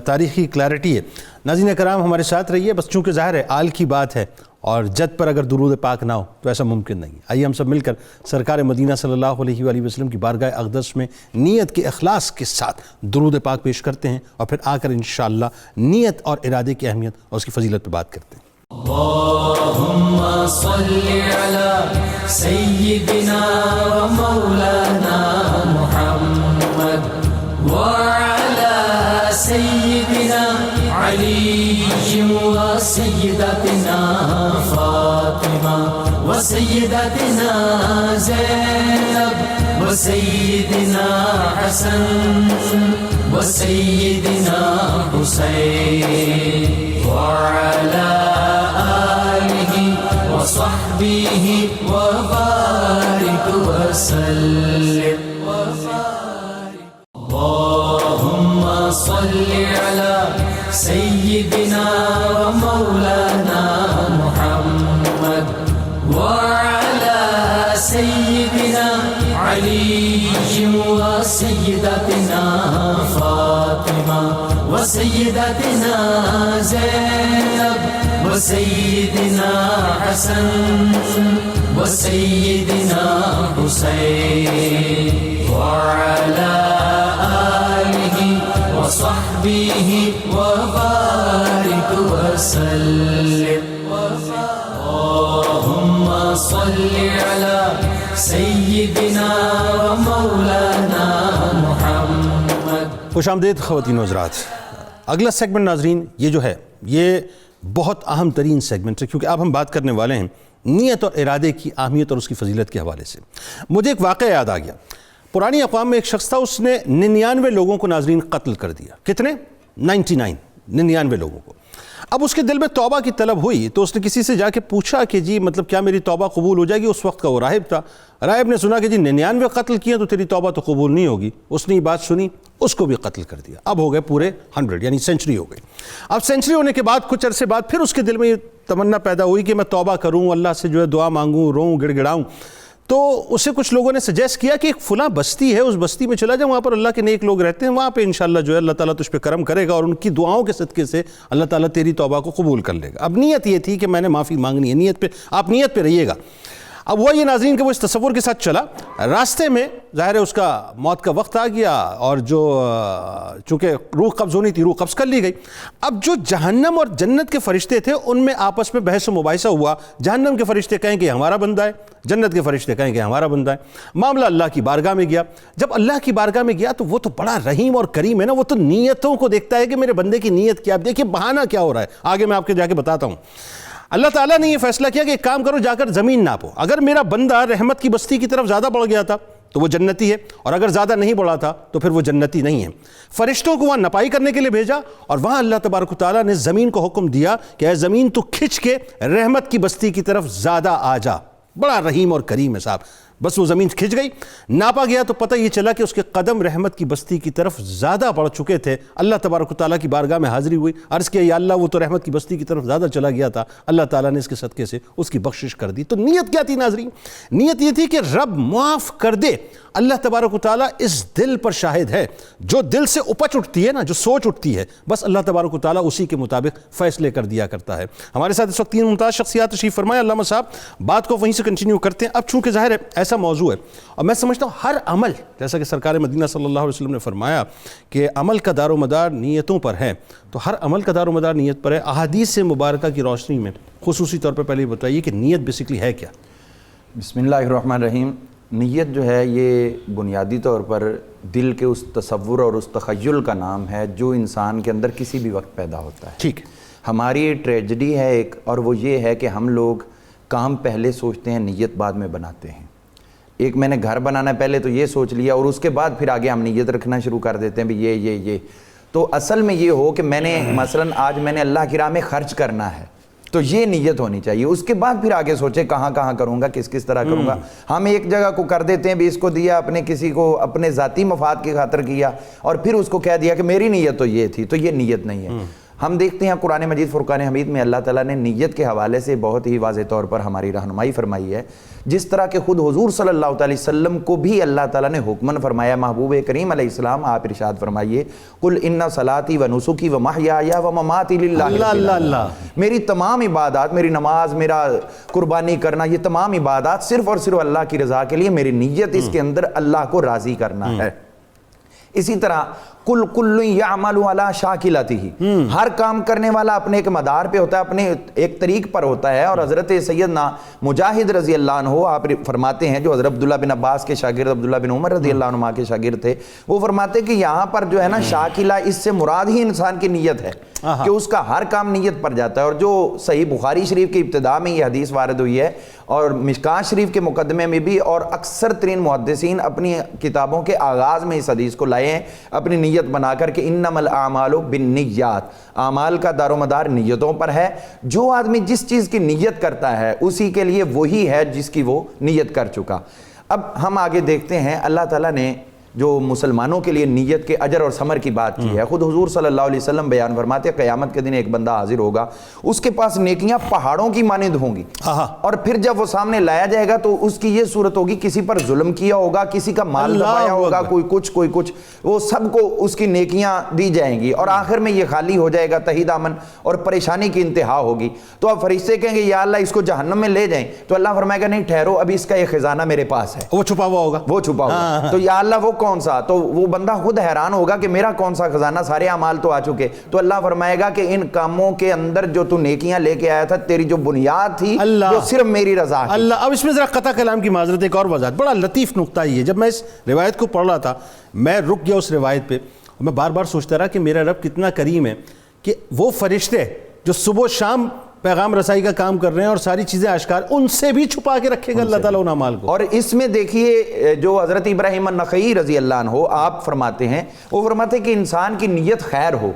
تاریخی کلیئرٹی ہے. ناظرین کرام ہمارے ساتھ رہیے. بس چونکہ ظاہر ہے آل کی بات ہے اور جد پر اگر درود پاک نہ ہو تو ایسا ممکن نہیں. آئیے ہم سب مل کر سرکار مدینہ صلی اللہ علیہ وآلہ وسلم کی بارگاہ اقدس میں نیت کے اخلاص کے ساتھ درود پاک پیش کرتے ہیں اور پھر آ کر انشاءاللہ نیت اور ارادے کی اہمیت اور اس کی فضیلت پہ بات کرتے ہیں. اللہم صلی علی سیدنا و مولانا محمد وعلی سیدنا علی و سیدتنا فاطمہ و سیدتنا زینب و سیدنا حسن و سیدنا حسین وعلی آلہ و صحبہ و بارک وسلم. اللہم صلی علی سیدنا و مولانا محمد وعلی سیدنا علی و سیدتنا فاطمہ و سیدتنا زینب و سیدنا حسن و سیدنا حسین وعلی آلہ و صحبہ و بارک وسلم. اللہم صلی علی سیدنا و مولانا محمد. خوش آمدید خواتین و حضرات. اگلا سیگمنٹ ناظرین یہ جو ہے یہ بہت اہم ترین سیگمنٹ ہے کیونکہ اب ہم بات کرنے والے ہیں نیت اور ارادے کی اہمیت اور اس کی فضیلت کے حوالے سے. مجھے ایک واقعہ یاد آ گیا. پرانی اقوام میں ایک شخص تھا، اس نے 99 لوگوں کو ناظرین قتل کر دیا. کتنے؟ 99 لوگوں کو. اب اس کے دل میں توبہ کی طلب ہوئی تو اس نے کسی سے جا کے پوچھا کہ جی مطلب کیا میری توبہ قبول ہو جائے گی. اس وقت کا وہ راہب تھا. راہب نے سنا کہ جی 99 قتل کیے تو تیری توبہ تو قبول نہیں ہوگی. اس نے یہ بات سنی، اس کو بھی قتل کر دیا. اب ہو گئے پورے 100 یعنی سینچری ہو گئی. اب سینچری ہونے کے بعد کچھ عرصے بعد پھر اس کے دل میں یہ تمنا پیدا ہوئی کہ میں توبہ کروں، اللہ سے جو ہے دعا مانگوں، روؤں، گڑ گڑاؤں. تو اسے کچھ لوگوں نے سجیسٹ کیا کہ ایک فلاں بستی ہے، اس بستی میں چلا جا، وہاں پر اللہ کے نیک لوگ رہتے ہیں، وہاں پہ انشاءاللہ جو ہے اللہ تعالیٰ تجھ پہ کرم کرے گا اور ان کی دعاؤں کے صدقے سے اللہ تعالیٰ تیری توبہ کو قبول کر لے گا. اب نیت یہ تھی کہ میں نے معافی مانگنی ہے. نیت پہ آپ نیت پہ رہیے گا. اب وہ یہ ناظرین کہ وہ اس تصور کے ساتھ چلا. راستے میں ظاہر ہے اس کا موت کا وقت آ گیا اور جو چونکہ روح قبض ہونی تھی روح قبض کر لی گئی. اب جو جہنم اور جنت کے فرشتے تھے ان میں آپس میں بحث و مباحثہ ہوا. جہنم کے فرشتے کہیں کہ ہمارا بندہ ہے، جنت کے فرشتے کہیں کہ ہمارا بندہ ہے. معاملہ اللہ کی بارگاہ میں گیا. جب اللہ کی بارگاہ میں گیا تو وہ تو بڑا رحیم اور کریم ہے نا، وہ تو نیتوں کو دیکھتا ہے کہ میرے بندے کی نیت کیا. اب دیکھیے بہانہ کیا ہو رہا ہے، آگے میں آپ کے جا کے بتاتا ہوں. اللہ تعالیٰ نے یہ فیصلہ کیا کہ ایک کام کرو، جا کر زمین ناپو. اگر میرا بندہ رحمت کی بستی کی طرف زیادہ بڑھ گیا تھا تو وہ جنتی ہے، اور اگر زیادہ نہیں بڑھا تھا تو پھر وہ جنتی نہیں ہے. فرشتوں کو وہاں نپائی کرنے کے لیے بھیجا اور وہاں اللہ تبارک و تعالیٰ نے زمین کو حکم دیا کہ اے زمین تو کھچ کے رحمت کی بستی کی طرف زیادہ آ جا. بڑا رحیم اور کریم ہے صاحب. بس وہ زمین کھنچ گئی, ناپا گیا تو پتہ یہ چلا کہ اس کے قدم رحمت کی بستی کی طرف زیادہ بڑھ چکے تھے. اللہ تبارک و تعالیٰ کی بارگاہ میں حاضری ہوئی, عرض کیا یا اللہ وہ تو رحمت کی بستی کی طرف زیادہ چلا گیا تھا, اللہ تعالیٰ نے اس کے صدقے سے اس کی بخشش کر دی. تو نیت کیا تھی ناظرین؟ نیت یہ تھی کہ رب معاف کر دے. اللہ تبارک و تعالیٰ اس دل پر شاہد ہے, جو دل سے اپچ اٹھتی ہے نا, جو سوچ اٹھتی ہے, بس اللہ تبارک و تعالیٰ اسی کے مطابق فیصلے کر دیا کرتا ہے. ہمارے ساتھ اس وقت 3 ممتاز شخصیات تشریف فرمائے. علامہ صاحب بات کو وہیں سے کنٹینیو کرتے ہیں. اب چونکہ ظاہر ہے ایسا موضوع ہے, اور میں سمجھتا ہوں ہر عمل, جیسا کہ سرکار مدینہ صلی اللہ علیہ وسلم نے فرمایا کہ عمل کا دار و مدار نیتوں پر ہے, تو ہر عمل کا دار و مدار نیت پر ہے. احادیث مبارکہ کی روشنی میں خصوصی طور پر پہلے یہ بتائیے کہ نیت بیسکلی ہے کیا؟ بسم اللہ الرحمن الرحیم. نیت جو ہے یہ بنیادی طور پر دل کے اس تصور اور اس تخیل کا نام ہے جو انسان کے اندر کسی بھی وقت پیدا ہوتا ہے. ٹھیک ہے. ہماری ٹریجڈی ہے ایک, اور وہ یہ ہے کہ ہم لوگ کام پہلے سوچتے ہیں, نیت بعد میں بناتے ہیں. ایک میں نے گھر بنانا ہے پہلے تو یہ سوچ لیا, اور اس کے بعد پھر آگے ہم نیت رکھنا شروع کر دیتے ہیں بھی یہ. تو اصل میں یہ ہو کہ میں نے مثلا آج میں نے اللہ کی راہ میں خرچ کرنا ہے, تو یہ نیت ہونی چاہیے. اس کے بعد پھر آگے سوچے کہاں کروں گا, کس طرح کروں گا. ہم ایک جگہ کو کر دیتے ہیں بھی اس کو دیا, اپنے کسی کو اپنے ذاتی مفاد کی خاطر کیا, اور پھر اس کو کہہ دیا کہ میری نیت تو یہ تھی, تو یہ نیت نہیں ہے. ہم دیکھتے ہیں قرآن مجید فرقان حمید میں اللہ تعالیٰ نے نیت کے حوالے سے بہت ہی واضح طور پر ہماری رہنمائی فرمائی ہے. جس طرح کہ خود حضور صلی اللہ علیہ وسلم کو بھی اللہ تعالیٰ نے حکمن فرمایا. محبوب کریم علیہ السلام آپ ارشاد فرمائیے, قل ان صلاتی و نسکی و محیای و مماتی للہ. اللہ میری تمام عبادات, میری نماز, میرا قربانی کرنا, یہ تمام عبادات صرف اور صرف اللہ کی رضا کے لیے. میری نیت اس کے اندر اللہ کو راضی کرنا ہے. اسی طرح کل یعمل علی شاکلتہ, ہر کام کرنے والا اپنے ایک مدار پہ ہوتا ہے, اپنے ایک طریق پر ہوتا ہے. اور حضرت سیدنا مجاہد رضی اللہ عنہ آپ فرماتے ہیں, جو حضرت عبداللہ بن عباس کے شاگرد, عبداللہ بن عمر رضی اللہ عنہ کے شاگرد تھے, وہ فرماتے کہ یہاں پر جو ہے نا شاکلہ, اس سے مراد ہی انسان کی نیت ہے کہ اس کا ہر کام نیت پر جاتا ہے. اور جو صحیح بخاری شریف کی ابتدا میں یہ حدیث وارد ہوئی ہے, اور مشکاۃ شریف کے مقدمے میں بھی, اور اکثر ترین محدثین اپنی کتابوں کے آغاز میں اس حدیث کو لائے ہیں اپنی نیت بنا کر کہ انما الاعمال بالنیات, اعمال کا دار و مدار نیتوں پر ہے. جو آدمی جس چیز کی نیت کرتا ہے اسی کے لیے وہی ہے جس کی وہ نیت کر چکا. اب ہم آگے دیکھتے ہیں, اللہ تعالیٰ نے جو مسلمانوں کے لیے نیت کے اجر اور ثمر کی بات کی ہے, خود حضور صلی اللہ علیہ وسلم بیان فرماتے ہیں قیامت کے دن ایک بندہ حاضر ہوگا, اس کے پاس نیکیاں پہاڑوں کی مانند ہوں گی, اور پھر جب وہ سامنے لایا جائے گا تو اس کی یہ صورت ہوگی, کسی پر ظلم کیا ہوگا, کسی کا مال دبایا ہوگا, کوئی کچھ, وہ سب کو اس کی نیکیاں دی جائیں گی, اور آخر میں یہ خالی ہو جائے گا, تہی دامن, اور پریشانی کی انتہا ہوگی. تو اب فرشتے کہیں گے یا اللہ اس کو جہنم میں لے جائیں, تو اللہ فرمائے گا نہیں ٹھہرو, ابھی اس کا یہ خزانہ میرے پاس ہے, وہ چھپا ہوا ہوگا. تو یا اللہ وہ کون سا؟ تو وہ بندہ خود حیران ہوگا کہ میرا کون سا خزانہ, سارے اعمال تو آ چکے. تو اللہ فرمائے گا کہ ان کاموں کے اندر جو تو نیکیاں لے کے آیا تھا, تیری جو بنیاد تھی وہ صرف میری رضا کی. اللہ, اب اس میں ذرا قطع کلام کی معذرت, ایک اور وضاحت, بڑا لطیف نقطہ یہ. جب میں اس روایت کو پڑھ رہا تھا میں رک گیا اس روایت پہ, میں بار بار سوچتا رہا کہ میرا رب کتنا کریم ہے کہ وہ فرشتے جو صبح شام پیغام رسائی کا کام کر رہے ہیں اور ساری چیزیں آشکار, ان سے بھی چھپا کے رکھے گا اللہ تعالیٰ ان اعمال کو. اور اس میں دیکھیے جو حضرت ابراہیم النخعی رضی اللہ عنہ آپ فرماتے ہیں, وہ فرماتے ہیں کہ انسان کی نیت خیر ہو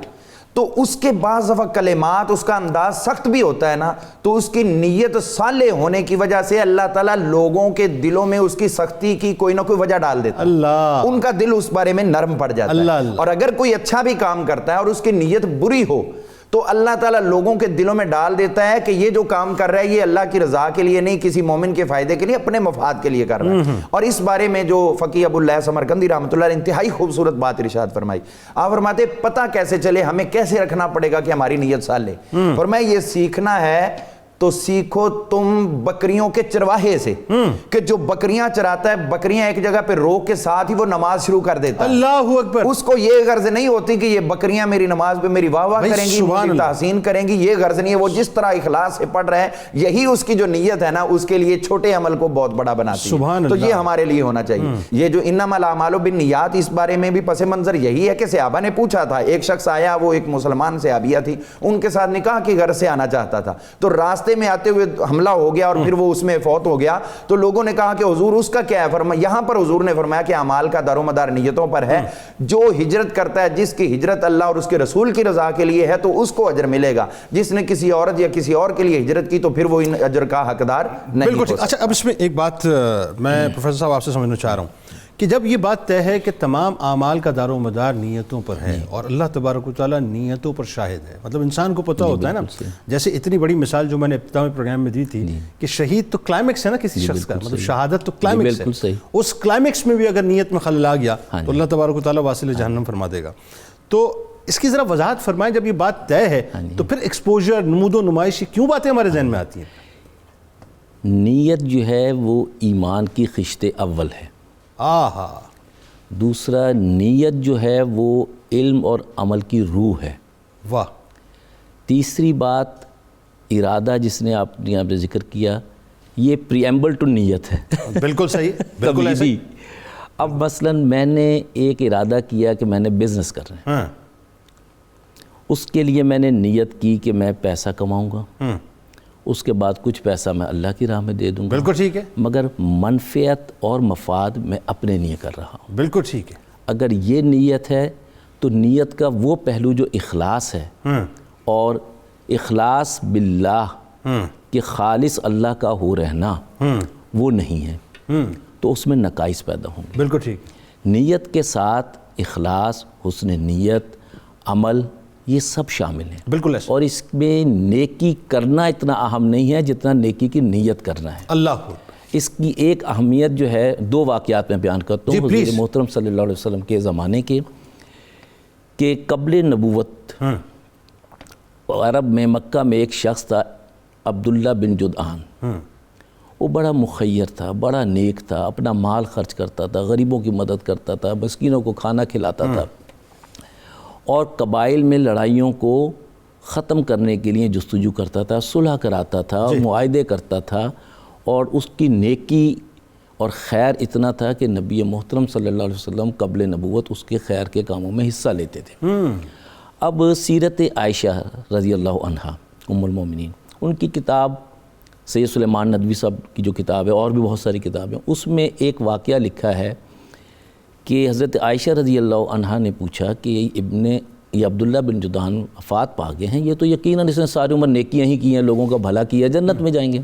تو اس کے بعض دفعہ کلمات, اس کا انداز سخت بھی ہوتا ہے نا, تو اس کی نیت صالح ہونے کی وجہ سے اللہ تعالیٰ لوگوں کے دلوں میں اس کی سختی کی کوئی نہ کوئی وجہ ڈال دیتا ہے. اللہ, ان کا دل اس بارے میں نرم پڑ جاتا ہے. اور اگر کوئی اچھا بھی کام کرتا ہے اور اس کی نیت بری ہو تو اللہ تعالیٰ لوگوں کے دلوں میں ڈال دیتا ہے کہ یہ جو کام کر رہا ہے یہ اللہ کی رضا کے لیے نہیں, کسی مومن کے فائدے کے لیے, اپنے مفاد کے لیے کر رہا ہے. اور اس بارے میں جو فقیہ ابو اللہ سمرقندی رحمۃ اللہ علیہ انتہائی خوبصورت بات ارشاد فرمائی. آپ فرماتے پتہ کیسے چلے, ہمیں کیسے رکھنا پڑے گا کہ ہماری نیت صالح؟ فرمایا یہ سیکھنا ہے تو سیکھو تم بکریوں کے چرواہے سے, کہ جو بکریاں چراتا ہے, بکریاں ایک جگہ پہ روک کے ساتھ ہی وہ نماز شروع کر دیتا ہے. اللہ اکبر. اس کو یہ غرض نہیں ہوتی کہ یہ بکریاں میری نماز پہ میری واہ واہ کریں گی, میری تحسین کریں گی, یہ غرض نہیں ہے. وہ جس طرح اخلاص سے پڑھ رہے ہیں, یہی اس کی جو نیت ہے نا اس کے لیے چھوٹے عمل کو بہت بڑا بناتی ہے. تو یہ ہمارے لیے ہونا چاہیے. یہ جو انما الاعمال بالنیات, اس بارے میں بھی پس منظر یہی ہے کہ صحابہ نے پوچھا تھا, ایک شخص آیا, وہ ایک مسلمان صحابیہ تھی, ان کے ساتھ نکاح کی غرض سے آنا چاہتا تھا, تو راستے راستے میں آتے ہوئے حملہ ہو گیا اور پھر وہ اس میں فوت ہو گیا تو لوگوں نے کہا کہ حضور اس کا کیا ہے؟ یہاں پر حضور نے فرمایا کہ اعمال کا دار و مدار نیتوں پر ہے. جو ہجرت کرتا ہے، جس کی ہجرت اللہ اور اس کے رسول کی رضا کے لیے ہے تو اس کو اجر ملے گا. جس نے کسی عورت یا کسی اور کے لیے ہجرت کی تو پھر وہ ان اجر کا حقدار نہیں ہو سکتا. اچھا، اب اس میں ایک بات میں پروفیسر صاحب آپ سے سمجھنا چاہ رہا ہوں کہ جب یہ بات طے ہے کہ تمام اعمال کا دار و مدار نیتوں پر ہے اور اللہ تبارک و تعالیٰ نیتوں پر شاہد ہے، مطلب انسان کو پتہ ہوتا ہے نا، جیسے اتنی بڑی مثال جو میں نے ابتدائی پروگرام میں دی تھی کہ شہید تو کلائمیکس ہے نا کسی شخص کا، مطلب شہادت تو کلائمیکس ہے، اس کلائمیکس میں بھی اگر نیت میں خلل آ گیا تو اللہ تبارک و تعالیٰ واصل جہنم فرما دے گا. تو اس کی ذرا وضاحت فرمائیں، جب یہ بات طے ہے تو پھر ایکسپوجر، نمود و نمائش، کیوں باتیں ہمارے ذہن میں آتی ہیں؟ نیت جو ہے وہ ایمان کی خشت اول ہے. آہا. دوسرا، نیت جو ہے وہ علم اور عمل کی روح ہے. واہ. تیسری بات، ارادہ جس نے آپ نے یہاں پہ ذکر کیا، یہ پریمبل ٹو نیت ہے. بالکل صحیح، بالکل ایسے. اب مثلا میں نے ایک ارادہ کیا کہ میں نے بزنس کرنا ہے، اس کے لیے میں نے نیت کی کہ میں پیسہ کماؤں گا، اس کے بعد کچھ پیسہ میں اللہ کی راہ میں دے دوں گا. بالکل ٹھیک ہے. مگر منفعت اور مفاد میں اپنے لیے کر رہا ہوں. بالکل ٹھیک ہے. اگر یہ نیت ہے تو نیت کا وہ پہلو جو اخلاص ہے اور اخلاص باللہ کہ خالص اللہ کا ہو رہنا وہ نہیں ہے، تو اس میں نقائص پیدا ہوں گے. بالکل ٹھیک. نیت کے ساتھ اخلاص، حسن نیت، عمل، یہ سب شامل ہیں. بالکل ایسا. اور اس میں نیکی کرنا اتنا اہم نہیں ہے جتنا نیکی کی نیت کرنا ہے. اللہ. اس کی ایک اہمیت جو ہے، دو واقعات میں بیان کرتا ہوں حضور محترم صلی اللہ علیہ وسلم کے زمانے کے، کہ قبل نبوت عرب میں مکہ میں ایک شخص تھا عبداللہ بن جدعان. وہ بڑا مخیر تھا، بڑا نیک تھا، اپنا مال خرچ کرتا تھا، غریبوں کی مدد کرتا تھا، مسکینوں کو کھانا کھلاتا تھا، اور قبائل میں لڑائیوں کو ختم کرنے کے لیے جستجو کرتا تھا، صلح کراتا تھا، معاہدے کرتا تھا. اور اس کی نیکی اور خیر اتنا تھا کہ نبی محترم صلی اللہ علیہ وسلم قبل نبوت اس کے خیر کے کاموں میں حصہ لیتے تھے. اب سیرت عائشہ رضی اللہ عنہا ام المومنین، ان کی کتاب سید سلیمان ندوی صاحب کی جو کتاب ہے، اور بھی بہت ساری کتابیں، اس میں ایک واقعہ لکھا ہے کہ حضرت عائشہ رضی اللہ عنہا نے پوچھا کہ یہ عبداللہ بن جدعان وفات پا گئے ہیں، یہ تو یقیناً اس نے ساری عمر نیکیاں ہی کی ہیں، لوگوں کا بھلا کیا، جنت میں جائیں گے.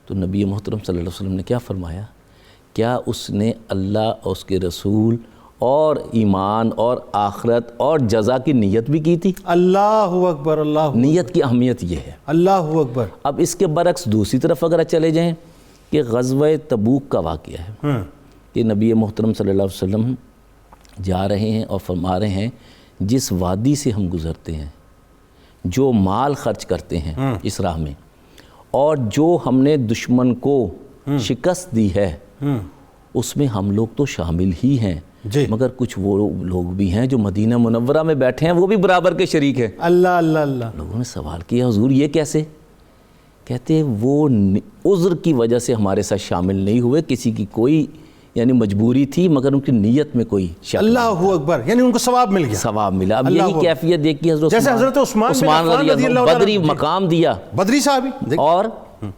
تو نبی محترم صلی اللہ علیہ وسلم نے کیا فرمایا؟ کیا اس نے اللہ اور اس کے رسول اور ایمان اور آخرت اور جزا کی نیت بھی کی تھی؟ اللہ اکبر. اللہ. نیت کی اہمیت یہ ہے. اللہ اکبر. اب اس کے برعکس دوسری طرف اگر چلے جائیں کہ غزوہ تبوک کا واقعہ ہے کہ نبی محترم صلی اللہ علیہ وسلم جا رہے ہیں اور فرما رہے ہیں جس وادی سے ہم گزرتے ہیں، جو مال خرچ کرتے ہیں اس راہ میں، اور جو ہم نے دشمن کو شکست دی ہے، اس میں ہم لوگ تو شامل ہی ہیں، مگر کچھ وہ لوگ بھی ہیں جو مدینہ منورہ میں بیٹھے ہیں، وہ بھی برابر کے شریک ہیں. اللہ اللہ اللہ. لوگوں نے سوال کیا حضور یہ کیسے؟ کہتے وہ عذر کی وجہ سے ہمارے ساتھ شامل نہیں ہوئے، کسی کی کوئی یعنی مجبوری تھی، مگر ان کی نیت میں کوئی شک. اللہ اکبر. یعنی ان کو ثواب مل گیا. ثواب ملا. اب یہی کیفیت دیکھی جیسے حضرت عثمان رضی اللہ عنہ بدری مقام دیا، بدری صحابی، اور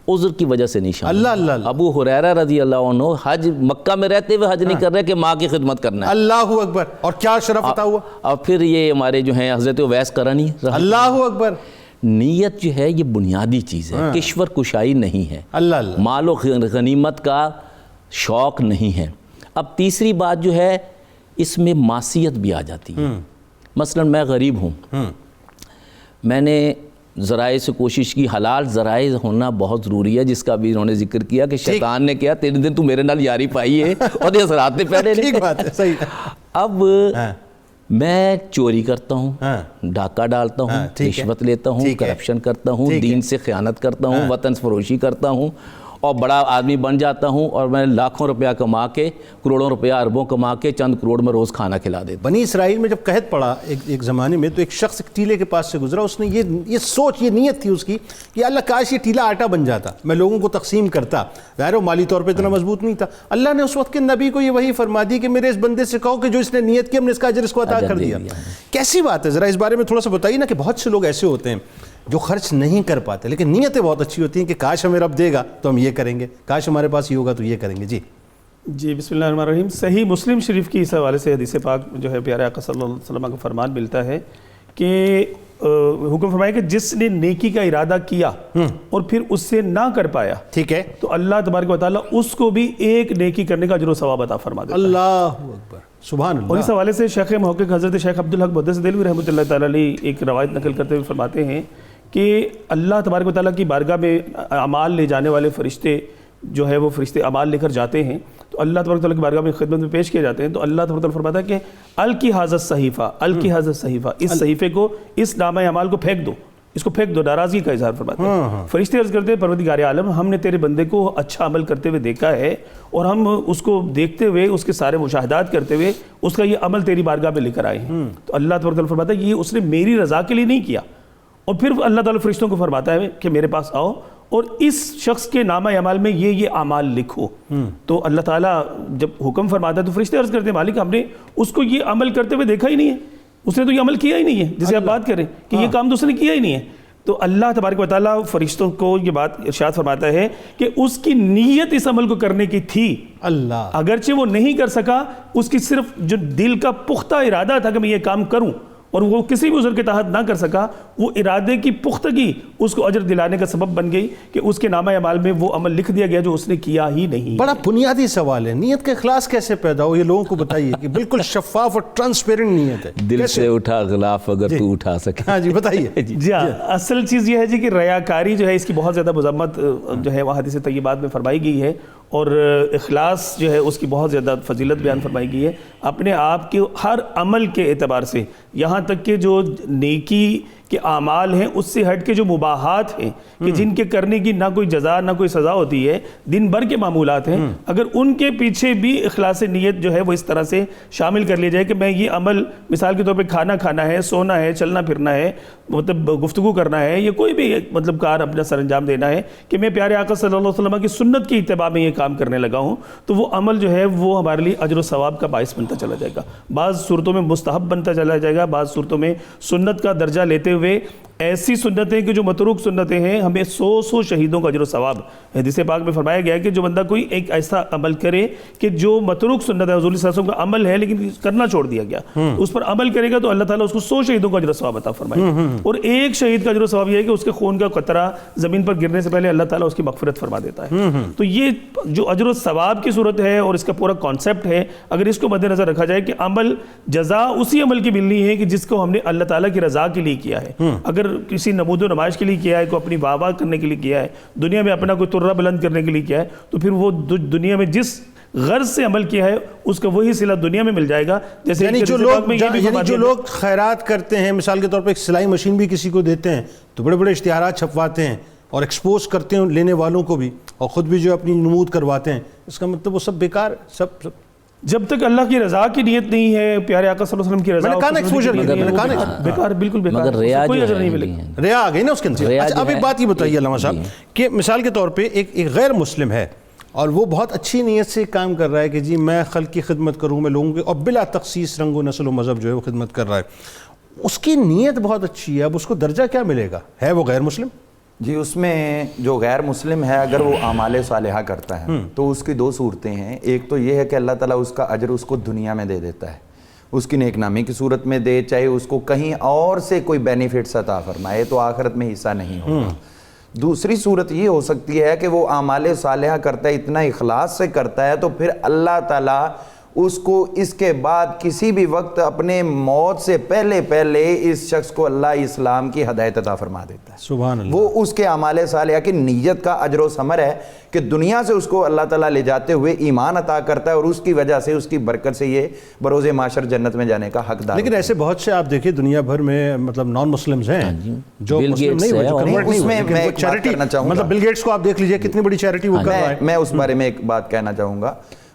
عذر کی وجہ سے نہیں شامل. اللہ اللہ. ابو ہریرہ رضی اللہ عنہ حج مکہ میں رہتے ہوئے حج نہیں کر رہے کہ ماں کی خدمت کرنا ہے. اللہ اکبر. اور کیا شرف عطا ہوا. اور پھر یہ ہمارے جو ہیں حضرت اویس قرنی. اللہ اکبر. نیت جو ہے یہ بنیادی چیز ہے، کشور کشائی نہیں ہے، اللہ اللہ. مال و غنیمت کا شوق نہیں ہے. اب تیسری بات جو ہے اس میں معصیت بھی آ جاتی ہے. مثلا میں غریب ہوں، میں نے ذرائع سے کوشش کی، حلال ذرائع ہونا بہت ضروری ہے، جس کا بھی انہوں نے ذکر کیا کہ شیطان نے کیا 3 دن تو میرے نال یاری پائی ہے اور یہ اثرات نے پہلے ٹھیک بات ہے. صحیح. اب میں چوری کرتا ہوں، ڈاکہ ڈالتا ہوں، رشوت لیتا ہوں، کرپشن کرتا ہوں، دین سے خیانت کرتا ہوں، وطن فروشی کرتا ہوں، اور بڑا آدمی بن جاتا ہوں، اور میں لاکھوں روپیہ کما کے، کروڑوں روپیہ اربوں کما کے چند کروڑ میں روز کھانا کھلا دیتا. بنی اسرائیل میں جب قحط پڑا ایک زمانے میں، تو ایک شخص ایک ٹیلے کے پاس سے گزرا، اس نے یہ سوچ، یہ نیت تھی اس کی کہ اللہ کاش یہ ٹیلا آٹا بن جاتا، میں لوگوں کو تقسیم کرتا. ظاہر مالی طور پہ اتنا مضبوط نہیں تھا. اللہ نے اس وقت کے نبی کو یہ وحی فرما دی کہ میرے اس بندے سے کہو کہ جو اس نے نیت کی، ہم نے اس کا اجر اس کو عطا کر دیا. کیسی بات ہے؟ ذرا اس بارے میں تھوڑا سا بتائیے نا، کہ بہت سے لوگ ایسے ہوتے ہیں جو خرچ نہیں کر پاتے، لیکن نیتیں بہت اچھی ہوتی ہیں کہ کاش ہمیں رب دے گا تو ہم یہ کریں گے، کاش ہمارے پاس یہ ہوگا تو یہ کریں گے. جی بسم اللہ الرحمن الرحیم. صحیح مسلم شریف کی اس حوالے سے حدیث پاک جو ہے پیارے آقا صلی اللہ علیہ وسلم کا فرمان ملتا ہے کہ حکم فرمایا کہ جس نے نیکی کا ارادہ کیا اور پھر اس سے نہ کر پایا، ٹھیک ہے، تو اللہ تبارک و تعالیٰ اس کو بھی ایک نیکی کرنے کا اجر و ثواب عطا فرما دیتا ہے. اللہ اکبر، سبحان اور اس اللہ. حوالے سے شیخ محقق حضرت شیخ عبدالحق محدث دہلوی رحمۃ اللہ تعالیٰ علیہ ایک روایت نقل کرتے ہوئے فرماتے ہیں کہ اللہ تبارک و تعالیٰ کی بارگاہ میں اعمال لے جانے والے فرشتے جو ہے وہ فرشتے اعمال لے کر جاتے ہیں، تو اللہ تبارک و تعالیٰ کی بارگاہ میں خدمت میں پیش کیے جاتے ہیں. تو اللہ تبارک و تعالیٰ فرماتا ہے کہ الکی حاضر صحیفہ، الکی حاضر صحیفہ، اس صحیفے کو، اس نامہ اعمال کو پھینک دو، اس کو پھینک دو. ناراضگی کا اظہار فرماتے ہیں. فرشتے عرض کرتے ہیں پروردگار عالم، ہم نے تیرے بندے کو اچھا عمل کرتے ہوئے دیکھا ہے اور ہم اس کو دیکھتے ہوئے، اس کے سارے مشاہدات کرتے ہوئے اس کا یہ عمل تیری بارگاہ میں لے کر آئے ہیں. تو اللہ تبارک و تعالیٰ فرماتا ہے یہ اس نے میری رضا کے لیے نہیں کیا. اور پھر اللہ تعالیٰ فرشتوں کو فرماتا ہے کہ میرے پاس آؤ اور اس شخص کے نامہ اعمال میں یہ اعمال لکھو. تو اللہ تعالیٰ جب حکم فرماتا ہے تو فرشتے عرض کرتے ہیں مالک ہم نے اس کو یہ عمل کرتے ہوئے دیکھا ہی نہیں ہے، اس نے تو یہ عمل کیا ہی نہیں ہے جسے آپ بات کریں کہ یہ کام تو اس نے کیا ہی نہیں ہے. تو اللہ تبارک و تعالیٰ فرشتوں کو یہ بات ارشاد فرماتا ہے کہ اس کی نیت اس عمل کو کرنے کی تھی، اللہ، اگرچہ وہ نہیں کر سکا، اس کی صرف جو دل کا پختہ ارادہ تھا کہ میں یہ کام کروں اور وہ کسی بھی عذر کے تحت نہ کر سکا، وہ ارادے کی پختگی اس کو اجر دلانے کا سبب بن گئی کہ اس کے نامہ اعمال میں وہ عمل لکھ دیا گیا جو اس نے کیا ہی نہیں. بڑا بنیادی سوال ہے، نیت کا اخلاص کیسے پیدا ہو؟ یہ لوگوں کو بتائیے کہ بالکل شفاف اور ٹرانسپیرنٹ نیت ہے. دل سے اٹھا غلاف اگر تو اٹھا سکے. ہاں جی بتائیے. جی ہاں، اصل چیز یہ ہے جی کہ ریاکاری جو ہے اس کی بہت زیادہ مذمت جو ہے وہ حدیث طیبات میں فرمائی گئی ہے، اور اخلاص جو ہے اس کی بہت زیادہ فضیلت بیان فرمائی گئی ہے. اپنے آپ کے ہر عمل کے اعتبار سے، یہاں تک کہ جو نیکی کے اعمال ہیں اس سے ہٹ کے جو مباحات ہیں کہ جن کے کرنے کی نہ کوئی جزا نہ کوئی سزا ہوتی ہے، دن بھر کے معمولات ہیں، اگر ان کے پیچھے بھی اخلاص نیت جو ہے وہ اس طرح سے شامل کر لیا جائے کہ میں یہ عمل مثال کے طور پہ کھانا کھانا ہے، سونا ہے، چلنا پھرنا ہے، مطلب گفتگو کرنا ہے، یا کوئی بھی مطلب کار اپنا سر انجام دینا ہے کہ میں پیارے آقا صلی اللہ علیہ وسلم کی سنت کی اتباع میں یہ کام کرنے لگا ہوں، تو وہ عمل جو ہے وہ ہمارے لیے اجر و ثواب کا باعث بنتا چلا جائے گا. بعض صورتوں میں مستحب بنتا چلا جائے گا، بعض صورتوں میں سنت کا درجہ لیتے ہوئے ایسی سنتیں کہ جو متروک سنتیں ہیں ہمیں 100 شہیدوں کا اجر و ثواب. حدیث پاک میں فرمایا گیا ہے کہ جو بندہ کوئی ایک ایسا عمل کرے کہ جو متروک سنت ہے، حضور صلی اللہ علیہ وسلم کا عمل ہے لیکن کرنا چھوڑ دیا گیا، اس پر عمل کرے گا تو اللہ تعالیٰ اس کو 100 شہیدوں کا اجر و ثواب عطا فرمائے گا. اور ایک شہید کا اجر و ثواب یہ ہے کہ اس کے خون کا قطرہ زمین پر گرنے سے پہلے اللہ تعالیٰ اس کی مغفرت فرما دیتا ہے. تو یہ جو اجر و ثواب کی صورت ہے اور اس کا پورا کانسیپٹ ہے، اگر اس کو مد نظر رکھا جائے کہ عمل جزا اسی عمل کی ملنی ہے کہ جس کو ہم نے اللہ تعالیٰ کی رضا کے لیے کیا ہے. اگر کسی نمود و نمائش کے لیے کیا ہے، کوئی اپنی واہ واہ کرنے کے لیے کیا ہے، دنیا میں اپنا کوئی ترہ بلند کرنے کے لیے کیا ہے، تو پھر وہ دنیا میں جس غرض سے عمل کیا ہے اس کا وہی صلہ دنیا میں مل جائے گا. جیسے یعنی جو لوگ خیرات کرتے ہیں، مثال کے طور پہ ایک سلائی مشین بھی کسی کو دیتے ہیں تو بڑے بڑے اشتہارات چھپواتے ہیں اور ایکسپوز کرتے ہیں لینے والوں کو بھی، اور خود بھی جو اپنی نمود کرواتے ہیں، اس کا مطلب وہ سب بیکار، سب جب تک اللہ کی رضا کی نیت نہیں ہے، پیارے آقا صلی اللہ علیہ وسلم کی رضا، میں نے کہا ایکسپوجر بیکار، بالکل بیکار، مگر ریا کوئی جو اجر ہے نہیں ملے گا. ریا آ گئی نا اس کے اندر. اچھا اب ایک بات یہ بتائیے علامہ صاحب کہ مثال کے طور پہ ایک غیر مسلم ہے اور وہ بہت اچھی نیت سے کام کر رہا ہے کہ جی میں خلق کی خدمت کروں، میں لوگوں کے، اور بلا تخصیص رنگ و نسل و مذہب جو ہے وہ خدمت کر رہا ہے، اس کی نیت بہت اچھی ہے، اب اس کو درجہ کیا ملے گا؟ ہے وہ غیر مسلم؟ جی اس میں جو غیر مسلم ہے اگر وہ اعمال صالحہ کرتا ہے تو اس کی 2 صورتیں ہیں. ایک تو یہ ہے کہ اللہ تعالیٰ اس کا اجر اس کو دنیا میں دے دیتا ہے، اس کی نیک نامی کی صورت میں دے، چاہے اس کو کہیں اور سے کوئی بینیفٹس عطا فرمائے تو آخرت میں حصہ نہیں ہوگا. دوسری صورت یہ ہو سکتی ہے کہ وہ اعمال صالحہ کرتا ہے، اتنا اخلاص سے کرتا ہے، تو پھر اللہ تعالیٰ اس کو اس کے بعد کسی بھی وقت اپنے موت سے پہلے اس شخص کو اللہ اسلام کی ہدایت عطا فرما دیتا ہے. سبحان اللہ. وہ اس کے اعمال صالحہ کی نیت کا اجر و ثمر ہے کہ دنیا سے اس کو اللہ تعالیٰ لے جاتے ہوئے ایمان عطا کرتا ہے، اور اس کی وجہ سے، اس کی برکت سے یہ بروز محشر جنت میں جانے کا حقدار. لیکن ایسے بہت سے آپ دیکھیں دنیا بھر میں مطلب نان مسلمز ہیں جو مسلم نہیں ہوئے، جو کنورٹ نہیں ہوئے، لیکن وہ چیریٹی، مطلب بل گیٹس کو آپ دیکھ لیجئے کتنی بڑی چیریٹی وہ کر رہا ہے. میں اس بارے میں ایک بات کہنا چاہوں گا.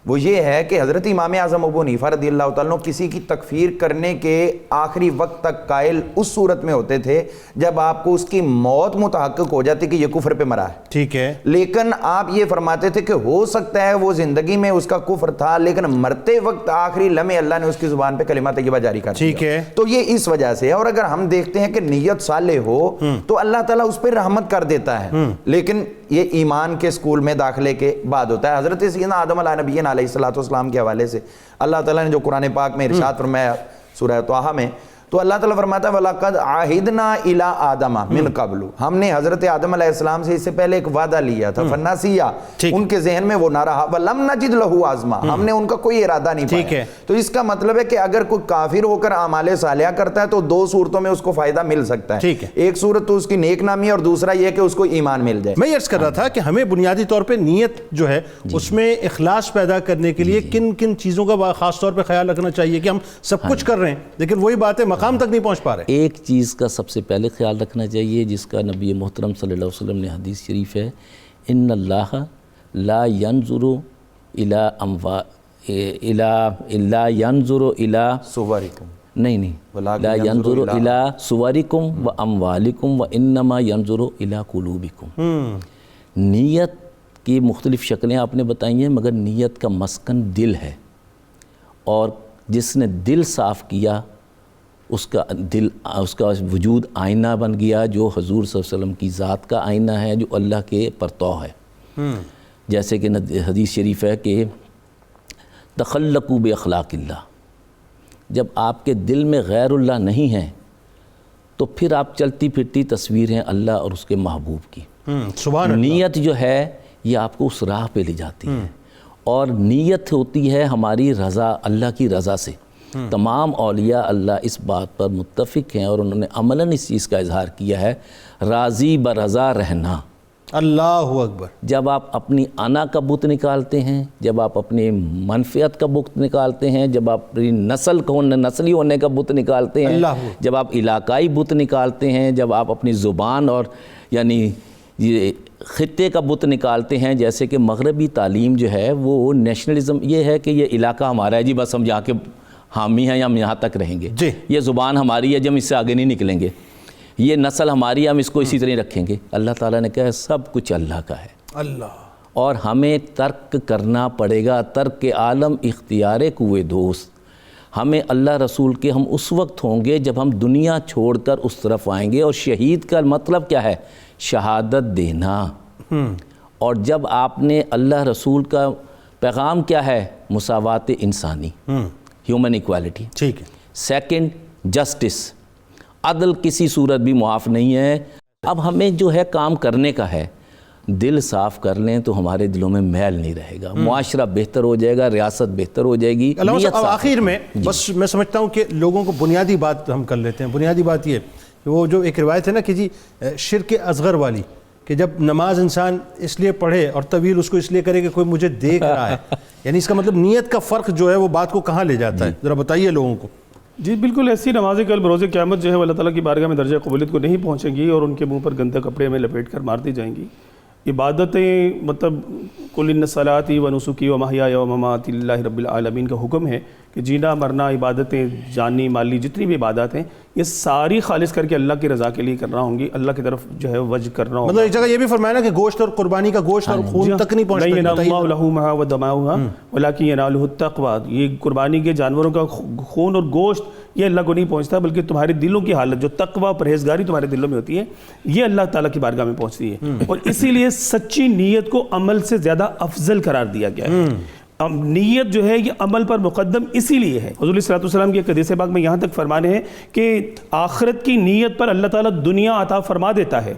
وہ یہ ہے کہ حضرت امام اعظم ابو حنیفہ رضی اللہ تعالیٰ عنہ کسی کی تکفیر کرنے کے آخری وقت تک قائل اس صورت میں ہوتے تھے جب آپ کو اس کی موت متحقق ہو جاتی کہ یہ کفر پہ مرا ہے. ٹھیک ہے. لیکن آپ یہ فرماتے تھے کہ ہو سکتا ہے وہ زندگی میں اس کا کفر تھا لیکن مرتے وقت آخری لمحے اللہ نے اس کی زبان پہ کلمہ طیبہ جاری کر دیا. ٹھیک ہے. تو یہ اس وجہ سے ہے. اور اگر ہم دیکھتے ہیں کہ نیت صالح ہو تو اللہ تعالیٰ اس پہ رحمت کر دیتا ہے, لیکن یہ ایمان کے سکول میں داخلے کے بعد ہوتا ہے. حضرت سیدنا آدم علیہ نبی علیہ السلام کے حوالے سے اللہ تعالیٰ نے جو قرآن پاک میں ارشاد فرمایا سورہ طٰہٰ میں, تو اللہ تعالیٰ فرماتا ہے وَلَقَدْ عَهِدْنَا إِلَىٰ آدَمَ مِنْ قَبْلُ, ہم نے حضرت آدم علیہ السلام سے اس سے پہلے ایک وعدہ لیا تھا, فَنَسِيَا, ان کے ذہن میں وہ نہ رہا, وَلَمْ نَجِدْ لَهُ عَزْمًا, ہم نے ان کا کوئی ارادہ نہیں پایا. تو اس کا مطلب ہے کہ اگر کوئی کافر ہو کر اعمال صالحہ کرتا ہے تو دو صورتوں میں اس کو فائدہ مل سکتا ہے. ایک صورت تو اس کی نیک نامی ہے اور دوسرا یہ کہ اس کو ایمان مل جائے. میں یہ عرض کر رہا تھا کہ ہمیں بنیادی طور پہ نیت جو ہے اس میں اخلاص پیدا کرنے کے لیے کن کن چیزوں کا خاص طور پہ خیال رکھنا چاہیے کہ ہم سب کچھ کر رہے ہیں لیکن وہی باتیں مقام تک نہیں پہنچ پا رہے. ایک چیز کا سب سے پہلے خیال رکھنا چاہیے جس کا نبی محترم صلی اللہ علیہ وسلم نے حدیث شریف ہے, ان اللہ لا ينظر الى صورکم, نہیں لا ينظر الى صورکم و اموالکم و انما ينظر الى قلوبکم. نیت کی مختلف شکلیں آپ نے بتائی ہیں مگر نیت کا مسکن دل ہے, اور جس نے دل صاف کیا اس کا وجود آئینہ بن گیا جو حضور صلی اللہ علیہ وسلم کی ذات کا آئینہ ہے, جو اللہ کے پرتو ہے. جیسے کہ حدیث شریف ہے کہ تخلقوا باخلاق اللہ, جب آپ کے دل میں غیر اللہ نہیں ہیں تو پھر آپ چلتی پھرتی تصویر ہیں اللہ اور اس کے محبوب کی. سبحان اللہ. نیت جو ہے یہ آپ کو اس راہ پہ لے جاتی ہے, اور نیت ہوتی ہے ہماری رضا, اللہ کی رضا سے. تمام اولیاء اللہ اس بات پر متفق ہیں اور انہوں نے عملاً اس چیز کا اظہار کیا ہے, راضی برضا رہنا. اللہ اکبر. جب آپ اپنی انا کا بت نکالتے ہیں, جب آپ اپنی منفعت کا بت نکالتے ہیں, جب آپ اپنی نسلی ہونے کا بت نکالتے ہیں, جب آپ علاقائی بت نکالتے ہیں, جب آپ اپنی زبان اور یعنی یہ خطے کا بت نکالتے ہیں, جیسے کہ مغربی تعلیم جو ہے وہ نیشنلزم یہ ہے کہ یہ علاقہ ہمارا ہے جی, بس ہم جا کے حامی ہیں یا ہم یہاں تک رہیں گے, یہ زبان ہماری ہے جب ہم اس سے آگے نہیں نکلیں گے, یہ نسل ہماری ہے ہم اس کو اسی طرح رکھیں گے. اللہ تعالیٰ نے کہا سب کچھ اللہ کا ہے, اور ہمیں ترک کرنا پڑے گا. ترک عالم اختیار کوئے دوست, ہمیں اللہ رسول کے ہم اس وقت ہوں گے جب ہم دنیا چھوڑ کر اس طرف آئیں گے. اور شہید کا مطلب کیا ہے؟ شہادت دینا. اور جب آپ نے اللہ رسول کا پیغام کیا ہے؟ مساوات انسانی, ہیومن ایکوالٹی. ٹھیک ہے. سیکنڈ, جسٹس, عدل کسی صورت بھی معاف نہیں ہے. اب ہمیں جو ہے کام کرنے کا ہے, دل صاف کر لیں تو ہمارے دلوں میں میل نہیں رہے گا, معاشرہ بہتر ہو جائے گا, ریاست بہتر ہو جائے گی. اب آخر میں بس میں سمجھتا ہوں کہ لوگوں کو بنیادی بات ہم کر لیتے ہیں. بنیادی بات یہ کہ وہ جو ایک روایت ہے نا کہ جی شرک اصغر والی, کہ جب نماز انسان اس لیے پڑھے اور طویل اس کو اس لیے کرے کہ کوئی مجھے دیکھ رہا ہے, یعنی اس کا مطلب نیت کا فرق جو ہے وہ بات کو کہاں لے جاتا ہے, ذرا بتائیے لوگوں کو. جی بالکل, ایسی نمازیں کل بروز قیامت جو ہے وہ اللہ تعالیٰ کی بارگاہ میں درجہ قبولیت کو نہیں پہنچیں گی اور ان کے منہ پر گندے کپڑے میں لپیٹ کر مار دی جائیں گی. عبادتیں مطلب قل ان صلاتی و نسکی و محیای و مماتی للہ رب العالمین کا حکم ہے کہ جینا مرنا, عبادتیں جانی مالی جتنی بھی عبادات ہیں یہ ساری خالص کر کے اللہ کی رضا کے لیے کرنا ہوں گی, اللہ کی طرف جو ہے وجہ کرنا ہوگا. مطلب ایک جگہ یہ بھی فرمایا نا کہ گوشت اور قربانی کا گوشت اور خون تک نہیں پہنچتا. لا ینال اللہ لحومہا و دماؤہا ولکن ینالہ التقویٰ, یہ قربانی کے جانوروں کا خون اور گوشت یہ اللہ کو نہیں پہنچتا بلکہ تمہارے دلوں کی حالت جو تقویٰ پرہیزگاری تمہارے دلوں میں ہوتی ہے یہ اللہ تعالیٰ کی بارگاہ میں پہنچتی ہے. اور اسی لیے سچی نیت کو عمل سے زیادہ افضل قرار دیا گیا ہے. نیت جو ہے یہ عمل پر مقدم اسی لیے ہے. حضور صلی اللہ علیہ وسلم کی ایک حدیث پاک میں یہاں تک فرمانے ہیں کہ آخرت کی نیت پر اللہ تعالیٰ دنیا عطا فرما دیتا ہے,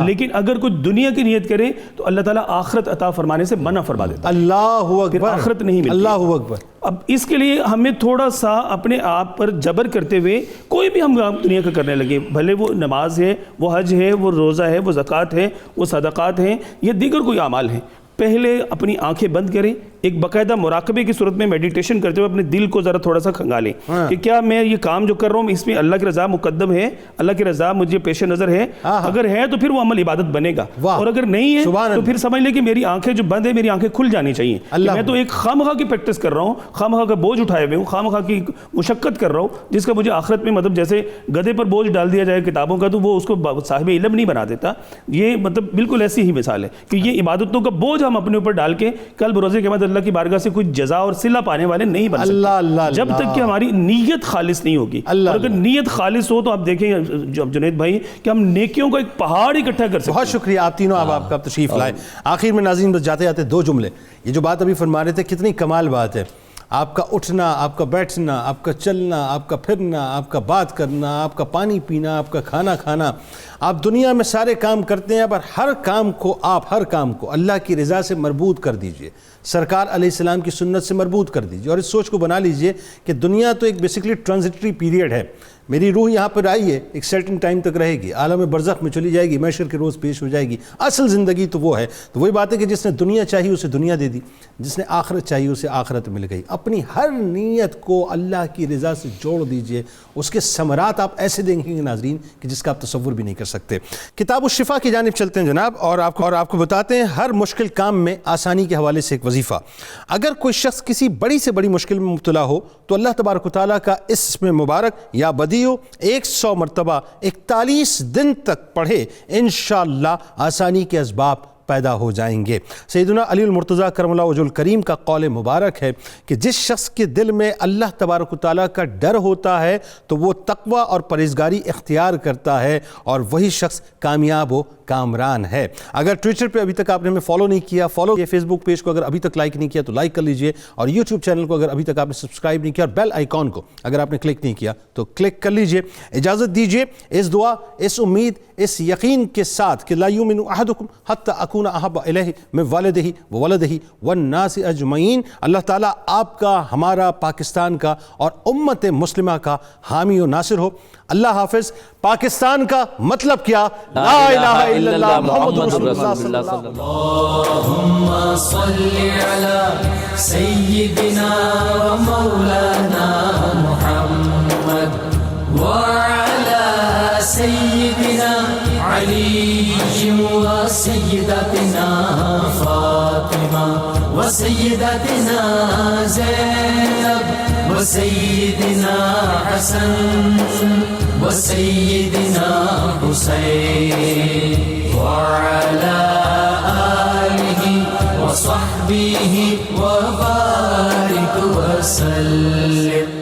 لیکن اگر کوئی دنیا کی نیت کرے تو اللہ تعالیٰ آخرت عطا فرمانے سے منع فرما دیتا ہے. اللہ اکبر. آخرت نہیں ملتی. اللہ اکبر. اب اس کے لیے ہمیں تھوڑا سا اپنے آپ پر جبر کرتے ہوئے کوئی بھی ہم دنیا کا کرنے لگے, بھلے وہ نماز ہے, وہ حج ہے, وہ روزہ ہے, وہ زکوٰۃ ہے, وہ صدقات ہیں, یا دیگر کوئی اعمال ہیں, پہلے اپنی آنکھیں بند کریں, ایک باقاعدہ مراقبے کی صورت میں میڈیٹیشن کرتے ہوئے اپنے دل کو ذرا تھوڑا سا کھنگالیں کہ کیا میں یہ کام جو کر رہا ہوں اس میں اللہ کی رضا مقدم ہے, اللہ کی رضا مجھے پیش نظر ہے. اگر ہے تو پھر وہ عمل عبادت بنے گا, اور اگر نہیں ہے تو پھر سمجھ لیں کہ میری آنکھیں جو بند ہے میری آنکھیں کھل جانی چاہیے. میں تو ایک خواہ کی پریکٹس کر رہا ہوں, خواہ کا بوجھ اٹھائے ہوئے ہوں, خواہ کی مشقت کر رہا ہوں, جس کا مجھے آخرت میں مطلب جیسے گدھے پر بوجھ ڈال دیا جائے کتابوں کا تو وہ اس کو صاحب علم نہیں بنا دیتا. یہ مطلب بالکل ایسی ہی مثال ہے کہ یہ عبادتوں کا بوجھ ہم اپنے اوپر ڈال کے کل بروز قیامت اللہ کی بارگاہ سے کوئی جزا اور صلہ پانے والے نہیں بن سکتے جب تک کہ ہماری نیت خالص نہیں ہوگی. اور اگر نیت خالص ہو تو آپ دیکھیں جنید بھائی کہ ہم نیکیوں کا ایک پہاڑ اکٹھا کر سکتے ہیں. بہت شکریہ آپ تینوں, آپ کا تشریف لائے. آخر میں ناظرین بس جاتے جاتے دو جملے, یہ جو بات ابھی فرما رہے تھے کتنی کمال بات ہے. آپ کا اٹھنا, آپ کا بیٹھنا, آپ کا چلنا, آپ کا پھرنا, آپ کا بات کرنا, آپ کا پانی پینا, آپ کا کھانا کھانا, آپ دنیا میں سارے کام کرتے ہیں پر ہر کام کو اللہ کی رضا سے مربوط کر دیجئے, سرکار علیہ السلام کی سنت سے مربوط کر دیجئے. اور اس سوچ کو بنا لیجئے کہ دنیا تو ایک بیسیکلی ٹرانزٹری پیریڈ ہے. میری روح یہاں پر آئی ہے, ایک سرٹن ٹائم تک رہے گی, عالم برزخ میں چلی جائے گی, محشر کے روز پیش ہو جائے گی. اصل زندگی تو وہ ہے. تو وہی بات ہے کہ جس نے دنیا چاہی اسے دنیا دے دی, جس نے آخرت چاہی اسے آخرت مل گئی. اپنی ہر نیت کو اللہ کی رضا سے جوڑ دیجئے, اس کے ثمرات آپ ایسے دیکھیں گے ناظرین کہ جس کا آپ تصور بھی نہیں کر سکتے. کتاب الشفا کی جانب چلتے ہیں جناب, اور آپ کو بتاتے ہیں ہر مشکل کام میں آسانی کے حوالے سے ایک وظیفہ. اگر کوئی شخص کسی بڑی سے بڑی مشکل میں مبتلا ہو تو اللہ تبارک و تعالیٰ کا اسم مبارک یا بدیع 100 مرتبہ 41 دن تک پڑھے, انشاءاللہ آسانی کے اسباب پیدا ہو جائیں گے. سیدنا علی المرتضیٰ کرم اللہ وجہ الکریم کا قول مبارک ہے کہ جس شخص کے دل میں اللہ تبارک و تعالیٰ کا ڈر ہوتا ہے تو وہ تقوی اور پرہیزگاری اختیار کرتا ہے, اور وہی شخص کامیاب و کامران ہے. اگر ٹویٹر پہ ابھی تک آپ نے ہمیں فالو نہیں کیا, فالو کیے. فیس بک پیج کو اگر ابھی تک لائک نہیں کیا تو لائک کر لیجئے, اور یوٹیوب چینل کو اگر ابھی تک آپ نے سبسکرائب نہیں کیا, اور بیل آئیکن کو اگر آپ نے کلک نہیں کیا تو کلک کر لیجئے. اجازت دیجئے اس دعا, اس امید, اس یقین کے ساتھ کہ لا یؤمن احدکم حتی اکون احب الیہ من والدہ وولدہ والناس اجمعین. اللہ تعالیٰ آپ کا, ہمارا, پاکستان کا اور امت مسلمہ کا حامی و ناصر ہو. اللہ حافظ. پاکستان کا مطلب کیا؟ لا الہ الا اللہ محمد رسول اللہ صلی اللہ علیہ وسلم. اللہم صلی علی سیدنا و مولانا محمد وعلی سیدنا علی و سیدتنا فاطمہ و سیدتنا زینب و سیدنا حسن و سیدنا حسین وعلی آلہ و صحبہ و بارک وسلم.